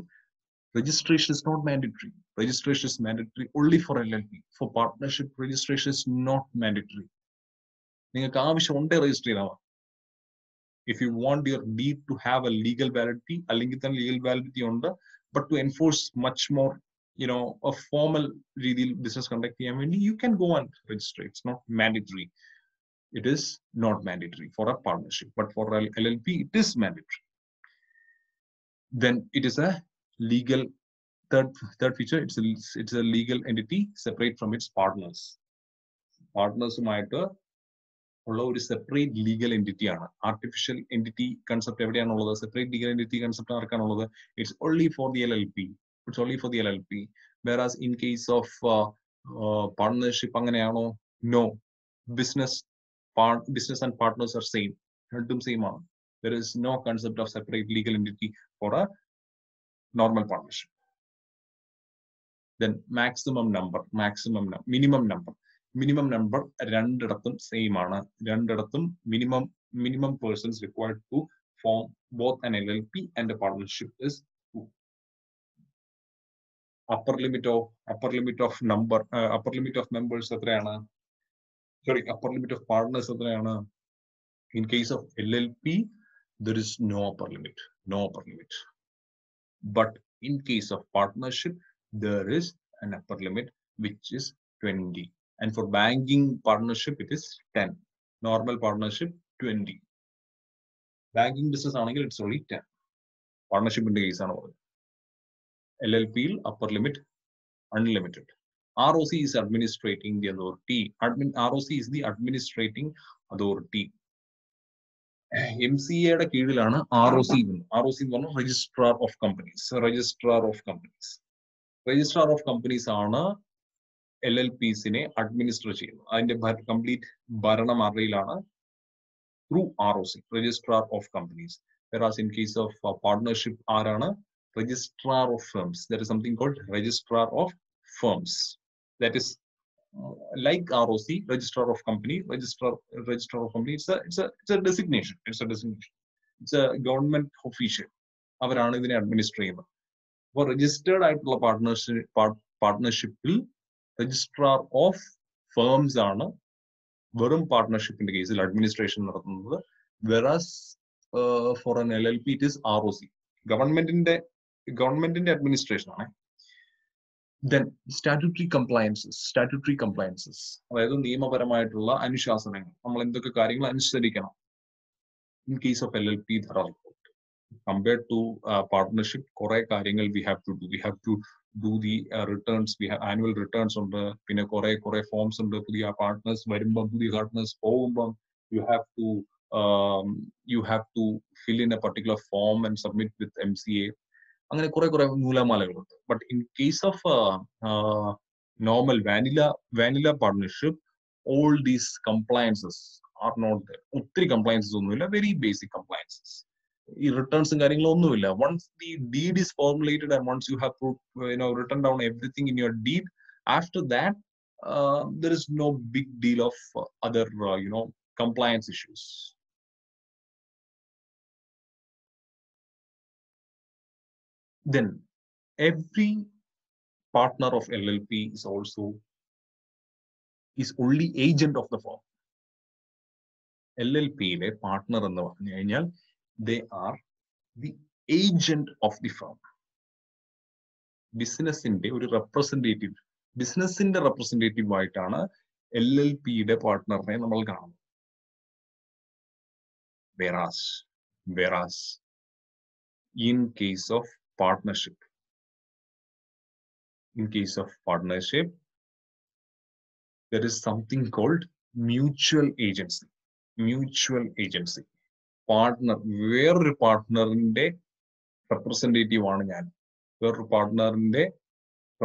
registration is not mandatory. Registration is mandatory only for LLP. For partnership, registration is not mandatory. നിങ്ങൾക്ക് ആവശ്യമുണ്ട് register ചെയ്താൽ. If you want your deed to have a legal validity, അല്ലെങ്കിൽ തന്നെ legal validity ഉണ്ട്, but to enforce much more, a formal രീതിയിൽ business conduct ചെയ്യാൻ വേണ്ടി, you can go and register. It's not mandatory. It is not mandatory for a partnership, but for LLP, it is mandatory. Then it is a legal third feature. It's a legal entity separate from its partners. Partners-ഉമായിട്ട് ഉള്ള ഒരു separate legal entity ആണ്. Artificial entity concept എവിടെയാണുള്ളത്? Separate legal entity concept ആർക്കാണുള്ളത്? It's only for the LLP. It's only for the LLP. Whereas in case of partnership, അങ്ങനെയാണോ? No. Business and partners are same. രണ്ടും same ആണ്. There is no concept of separate legal entity for a normal partnership. Then minimum number രണ്ടിടത്തും same ആണ്. രണ്ടിടത്തും minimum persons required to form both an LLP and a partnership is 2. Upper limit of members എത്രയാണ്? Upper limit of partners എത്രയാണ്? In case of LLP, there is no upper limit. But in case of partnership, there is an upper limit which is 20. And for banking partnership, it is 10. Normal partnership, 20. Banking business ആണെങ്കിൽ it's only 10. Partnership in the case ആണ്. LLP upper limit unlimited. ROC is administrating the authority. ROC is the administrating authority. MCA കീഴിലാണ് ROC. ROC എന്ന് പറഞ്ഞാൽ Registrar of Companies. Registrar of Companies ആണ് LLPs-നെ administer ചെയ്യുന്നത്. അതിന്റെ complete ഭരണം അറിയിലാണ് through ROC, Registrar of Companies. Whereas in case of partnership, ആരാണ്? Registrar of Firms. There is something called Registrar of Firms. That is like ROC, Registrar of Company, Registrar of Company. It's a designation. It's a government official. അവരാണ് ഇതിനെ administer ചെയ്യുന്നത്. അപ്പോൾ registered ആയിട്ടുള്ള പാർട്ട്ണർഷിപ്പിൽ registrar of firms ആണ് വെറും പാർട്ട്ണർഷിപ്പിന്റെ കേസിൽ administration നടത്തുന്നത്. Whereas for an LLP it is ROC. ഗവൺമെന്റിന്റെ അഡ്മിനിസ്ട്രേഷൻ ആണ്. Then statutory compliances. അതായത് നിയമപരമായിട്ടുള്ള അനുശാസനങ്ങൾ. നമ്മൾ എന്തൊക്കെ കാര്യങ്ങൾ അനുസരിക്കണം. In case of LLP, there are compared to partnership, കുറെ കാര്യങ്ങൾ we have to do the returns. We have annual returns ഉണ്ട്. പിന്നെ കുറെ ഫോംസ് ഉണ്ട്. പുതിയ പാർട്ട്നേഴ്സ് വരുമ്പം, പുതിയ പാർട്ട്നേഴ്സ് പോകുമ്പം you have to fill in a particular form and submit with MCA. അങ്ങനെ കുറെ നൂലാമാലകളുണ്ട്. But in case of normal vanilla partnership, all these compliances are not there. ഒത്തിരി compliances ഒന്നുമില്ല. Very basic compliances. ഈ റിട്ടേൺസും കാര്യങ്ങളും ഒന്നുമില്ല. Once the deed is formulated and once you have written down everything in your deed, after that there is no big deal of other compliance issues. Then every partner of LLP is only agent of the firm. LLP-യിലെ partner എന്ന് പറഞ്ഞു കഴിഞ്ഞാൽ they are the agent of the firm. ബിസിനസിന്റെ ഒരു representative, ബിസിനസിന്റെ representative ആയിട്ടാണ് LLPയുടെ പാർട്ട്ണറിനെ നമ്മൾ കാണുന്നത്. Whereas in case of partnership, there is something called mutual agency. Partner, വേറൊരു പാർട്ട്ണറിന്റെ റെപ്രസെന്റേറ്റീവ് ആണ് ഞാൻ, വേറൊരു പാർട്ട്ണറിന്റെ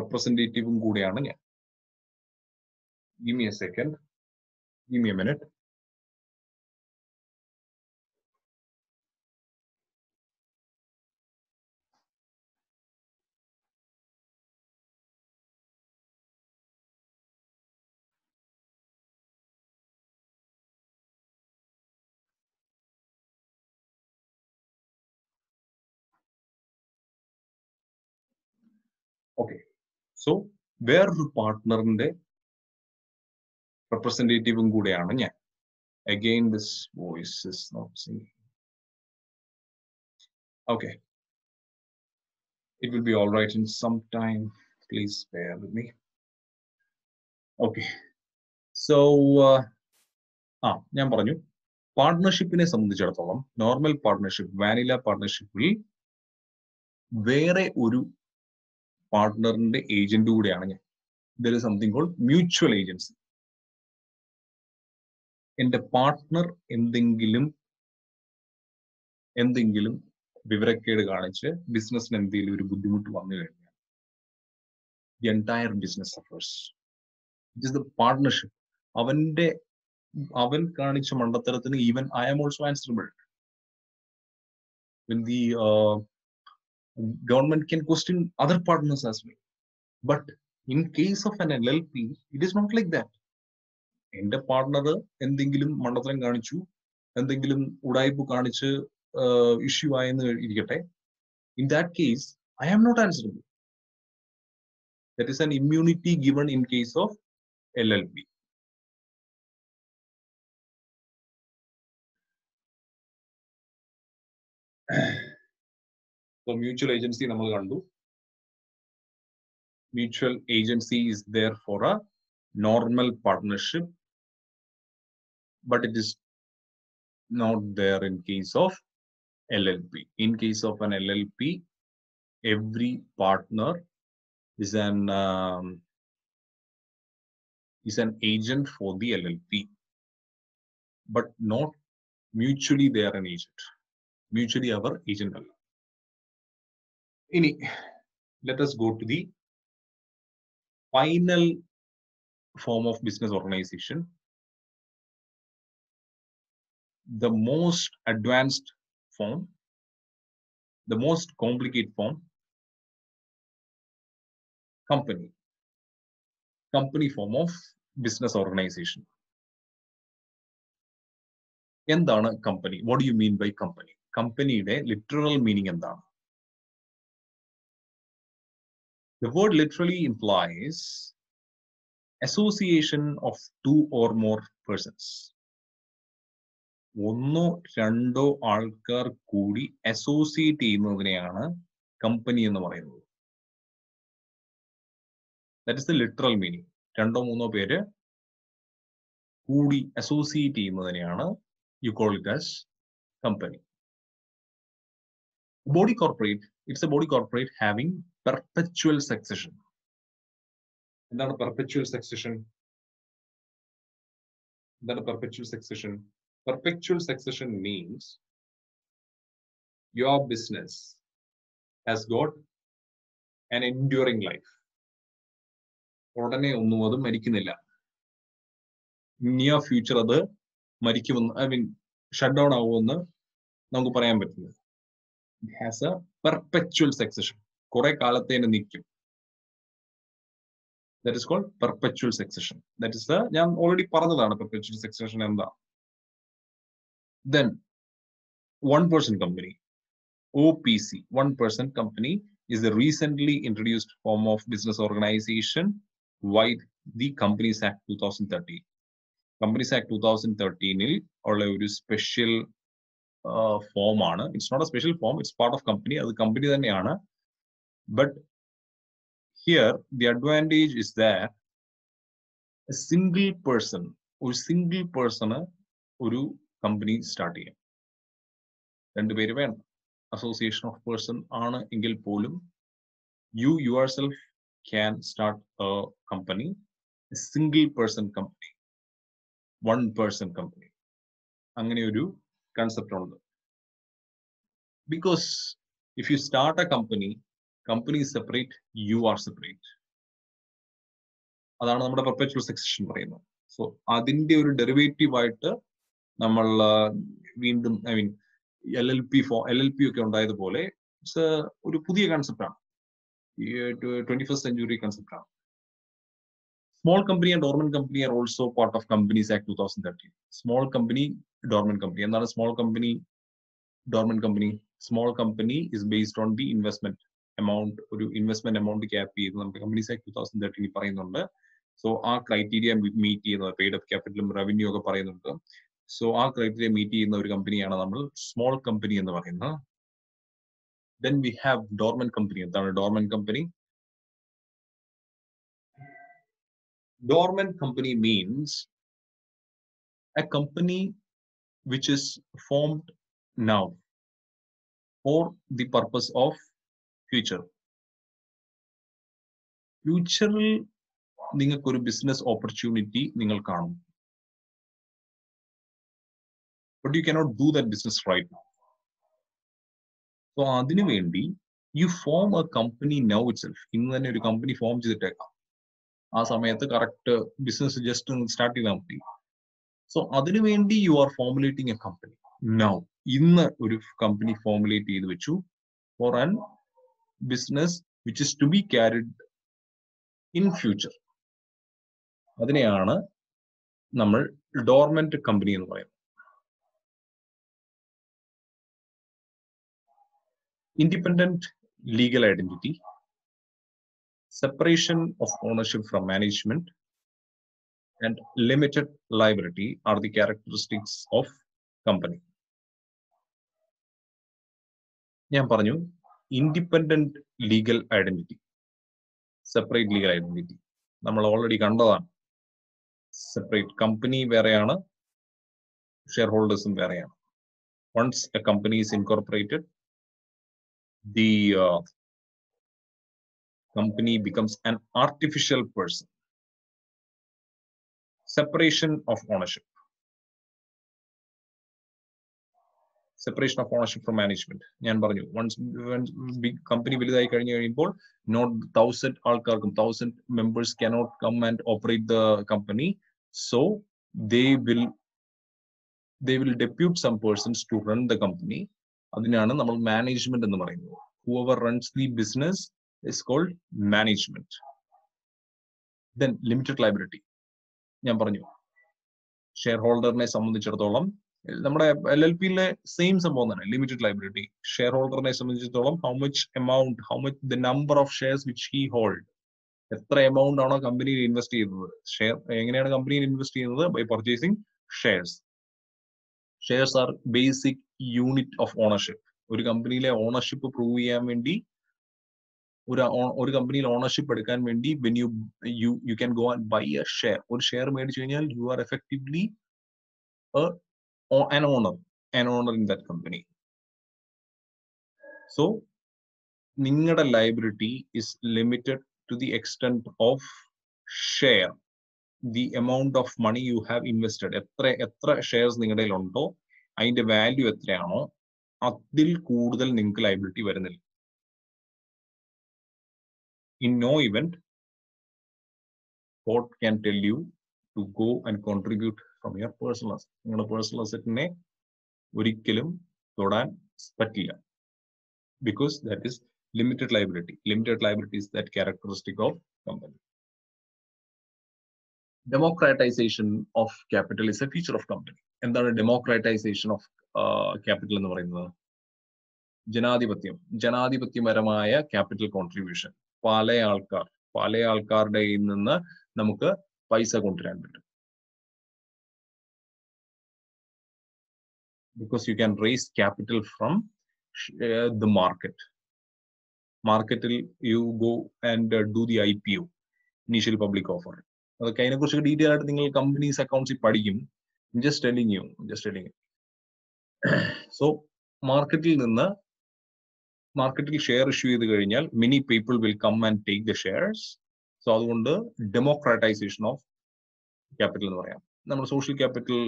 റെപ്രസെന്റേറ്റീവും കൂടിയാണ് ഞാൻ. Give me a second, give me a minute. Okay, so വേറൊരു പാർട്ട്ണറിന്റെ റെപ്രസെന്റേറ്റീവും കൂടെയാണ് ഞാൻ. Again, this voice is not singing. Okay, it will be all right in some time. Please bear with me. Okay, so ഞാൻ പറഞ്ഞു, പാർട്ട്ണർഷിപ്പിനെ സംബന്ധിച്ചിടത്തോളം normal partnership, vanilla പാർട്ട്ണർഷിപ്പിൽ വേറെ ഒരു പാർട്ട്ണറിന്റെ agent കൂടെയാണ് ഞാൻ. There is something called mutual agency. എന്റെ partner എന്തെങ്കിലും വിവരക്കേട് കാണിച്ച് ബിസിനസ്സിന് എന്തെങ്കിലും ഒരു ബുദ്ധിമുട്ട് വന്നു കഴിഞ്ഞാൽ the entire business suffers. It is the partnership. അവൻ കാണിച്ച മണ്ടത്തരത്തിന് even I am also answerable. When the government can question other partners as well. But in case of an LLP, it is not like that. എന്റെ partner എന്തെങ്കിലും മണ്ടത്തരം കാണിച്ചു, എന്തെങ്കിലും ഉടായ്പ കാണിച്ച് issue ആയെന്ന് ഇരിക്കട്ടെ, in that case I am not answerable. That is an immunity given in case of LLP. So mutual agency നമ്മൾ കണ്ടു. Mutual agency is there for a normal partnership, but it is not there in case of LLP. In case of an LLP, every partner is an agent for the LLP, but not mutually they are an agent. Mutually our agent alla. Let us go to the final form of business organization, the most advanced form, the most complicated form, company form of business organization. എന്താണ് company? What do you mean by company? കമ്പനിയുടെ literal meaning എന്താണ്? The word literally implies association of two or more persons. ഒന്നോ രണ്ടോ ആൾക്കാർ കൂടി associate ചെയ്യുന്നതിനെയാണ് company എന്ന് പറയുന്നത്. That is the literal meaning. രണ്ടോ മൂന്നോ പേര് കൂടി associate ചെയ്യുന്നതിനെയാണ് you call it as company. Body corporate, it's a body corporate having perpetual succession. എന്താണ് perpetual succession? എന്താണ് perpetual succession? Perpetual succession means your business has got an enduring life. ഉടനെ ഒന്നും അത് മരിക്കുന്നില്ല. Near future അത് മരിക്കുമെന്ന്, I mean shut down ആവുമെന്ന് നമുക്ക് പറയാൻ പറ്റില്ല. It has a perpetual succession. കുറെ കാലത്തേന് നിൽക്കും. That is called perpetual succession. That is ഞാൻ ഓൾറെഡി പറഞ്ഞതാണ് perpetual succession എന്താ. Then one person company, OPC, one person company, is the recently introduced form of business organization via the Companies Act 2013. Companies Act 2013 ഉള്ള ഒരു special form ആണ്. It's not a special form, it's part of company. അത് company തന്നെയാണ്. But here the advantage is that a single person or single person ഒരു company start ചെയ്യാം. രണ്ടുപേര് വേണം. Association of person ആണ് എങ്കിൽ പോലും you yourself can start a company, a single person company, one person company. അങ്ങനെ ഒരു concept ഉണ്ട്. Because if you start a company is separate, you are separate. അതാണ് നമ്മുടെ പെർപെച്വൽ സക്സഷൻ പറയുന്നത്. സോ അതിന്റെ ഒരു ഡെറിവേറ്റീവ് ആയിട്ട് നമ്മൾ വീണ്ടും LLP ഒക്കെ ഉണ്ടായതുപോലെ ഒരു പുതിയ കൺസെപ്റ്റാണ്, 21st century കൺസെപ്റ്റാണ്. Small company and dormant company are also part of Companies Act 2013. Small company, dormant company. എന്താണ് small company, dormant company? Small company is based on the investment amount, ഒരു investment amount cap ചെയ്ത് നമുക്ക് Companies Act 2013 പറയുന്നുണ്ട്. So ആ criteria meet ചെയ്യുന്നത്, paid up ക്യാപിറ്റലും revenue ഒക്കെ പറയുന്നുണ്ട്. So ആ ക്രൈറ്റീരിയ മീറ്റ് ചെയ്യുന്ന ഒരു കമ്പനിയാണ് നമ്മൾ സ്മോൾ കമ്പനി എന്ന് പറയുന്നത്. Then we have dormant company. എന്താണ് dormant company? Dormant company means a company which is formed now for the purpose of future. ഫ്യൂച്ചറിൽ നിങ്ങൾക്കൊരു ബിസിനസ് ഓപ്പർച്യൂണിറ്റി നിങ്ങൾ കാണും, but you cannot do that business right now. So അതിനു വേണ്ടി you form a company now itself. ഇന്ന് തന്നെ ഒരു company form ചെയ്തിട്ടേക്കാം, ആ സമയത്ത് കറക്റ്റ് ബിസിനസ് ജസ്റ്റ് സ്റ്റാർട്ട് ചെയ്താൽ മതി. സോ അതിനു വേണ്ടി you are formulating a company now. ഇന്ന് ഒരു കമ്പനി ഫോമുലേറ്റ് ചെയ്ത് വെച്ചു for an business which is to be carried in future. അതിനെയാണ് നമ്മൾ ഡോർമെന്റ് കമ്പനി എന്ന് പറയുന്നത്. Independent legal identity, separation of ownership from management, and limited liability are the characteristics of company. ഞാൻ പറഞ്ഞു independent legal identity, separate legal identity നമ്മൾ already കണ്ടതാണ്. Separate company വേറെയാണ്, share ഹോൾഡേഴ്സും വേറെയാണ്. Once a company is incorporated, the company becomes an artificial person. Separation of ownership. Separation of ownership from management. ഞാൻ പറഞ്ഞു once big company വലുതായി കഴിഞ്ഞു കഴിയുമ്പോൾ not 1000 ആൾക്കാർക്കും 1000 members cannot come and operate the company, so they will depute some persons to run the company. അതിനാണ് നമ്മൾ management എന്ന് പറയുന്നത്. Whoever runs the business is called management. Then limited liability. ഞാൻ പറഞ്ഞു ഷെയർ ഹോൾഡറിനെ സംബന്ധിച്ചിടത്തോളം നമ്മുടെ LLPയിലെ സെയിം സംഭവം തന്നെ, ലിമിറ്റഡ് ലൈബിലിറ്റി. ഷെയർ ഹോൾഡറിനെ സംബന്ധിച്ചിടത്തോളം how much amount, the number of shares which he hold, എത്ര എമൗണ്ട് ആണോ കമ്പനിയിൽ ഇൻവെസ്റ്റ് ചെയ്യുന്നത്. ഷെയർ എങ്ങനെയാണ് കമ്പനിയിൽ ഇൻവെസ്റ്റ് ചെയ്യുന്നത്? By purchasing shares. Shares are basic unit of ownership. ഒരു കമ്പനിയിലെ ഓണർഷിപ്പ് പ്രൂവ് ചെയ്യാൻ വേണ്ടി, ഒരു കമ്പനിയിൽ ഓണർഷിപ്പ് എടുക്കാൻ വേണ്ടി when you can go and buy a share. ഒരു ഷെയർ മേടിച്ചു കഴിഞ്ഞാൽ you are effectively an owner in that company. So നിങ്ങളുടെ liability is limited to the extent of share, the amount of money you have invested. എത്ര shares നിങ്ങളുടെ ഉണ്ടോ അതിന്റെ value എത്രയാണോ അതിൽ കൂടുതൽ നിങ്ങൾക്ക് ലൈബിലിറ്റി വരുന്നില്ല. In no event, court can tell you to go and contribute from your personal asset. നിങ്ങളുടെ പേഴ്സണൽ അസറ്റിനെ ഒരിക്കലും തൊടാൻ പറ്റില്ല. Because that is limited liability. Limited liability is that characteristic of company. Democratization of capital is a feature of company. എന്താണ് democratization of capital എന്ന് പറയുന്നത്? ജനാധിപത്യപരമായ capital contribution. പല ആൾക്കാരുടെ നിന്ന് നമുക്ക് പൈസ കൊണ്ടുവരാൻ പറ്റും. Because you can raise capital from the market. Market, you go and do the IPO, initial public offer. Okay, detail companies accounts I'm just telling you. So, market share issue, many people will come and take the shares. So, that's democratization of capital. Social capital,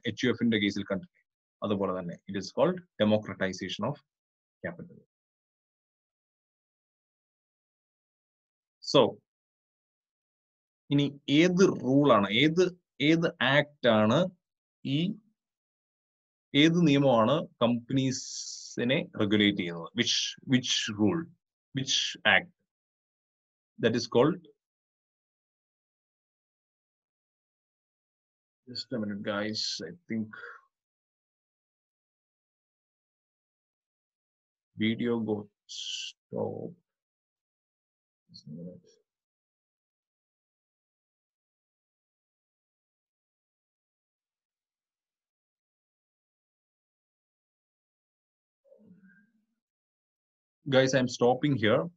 HUF in the case, it is called democratization of capital. So, ഇനി ഏത് റൂളാണ്, ഏത് act ആണ്, ഏത് നിയമമാണ് കമ്പനീസിനെ regulate ചെയ്യുന്നത്? Which rule, which act? That is called, just a minute guys, I think video got stopped. Just a minute. Guys, I'm stopping here.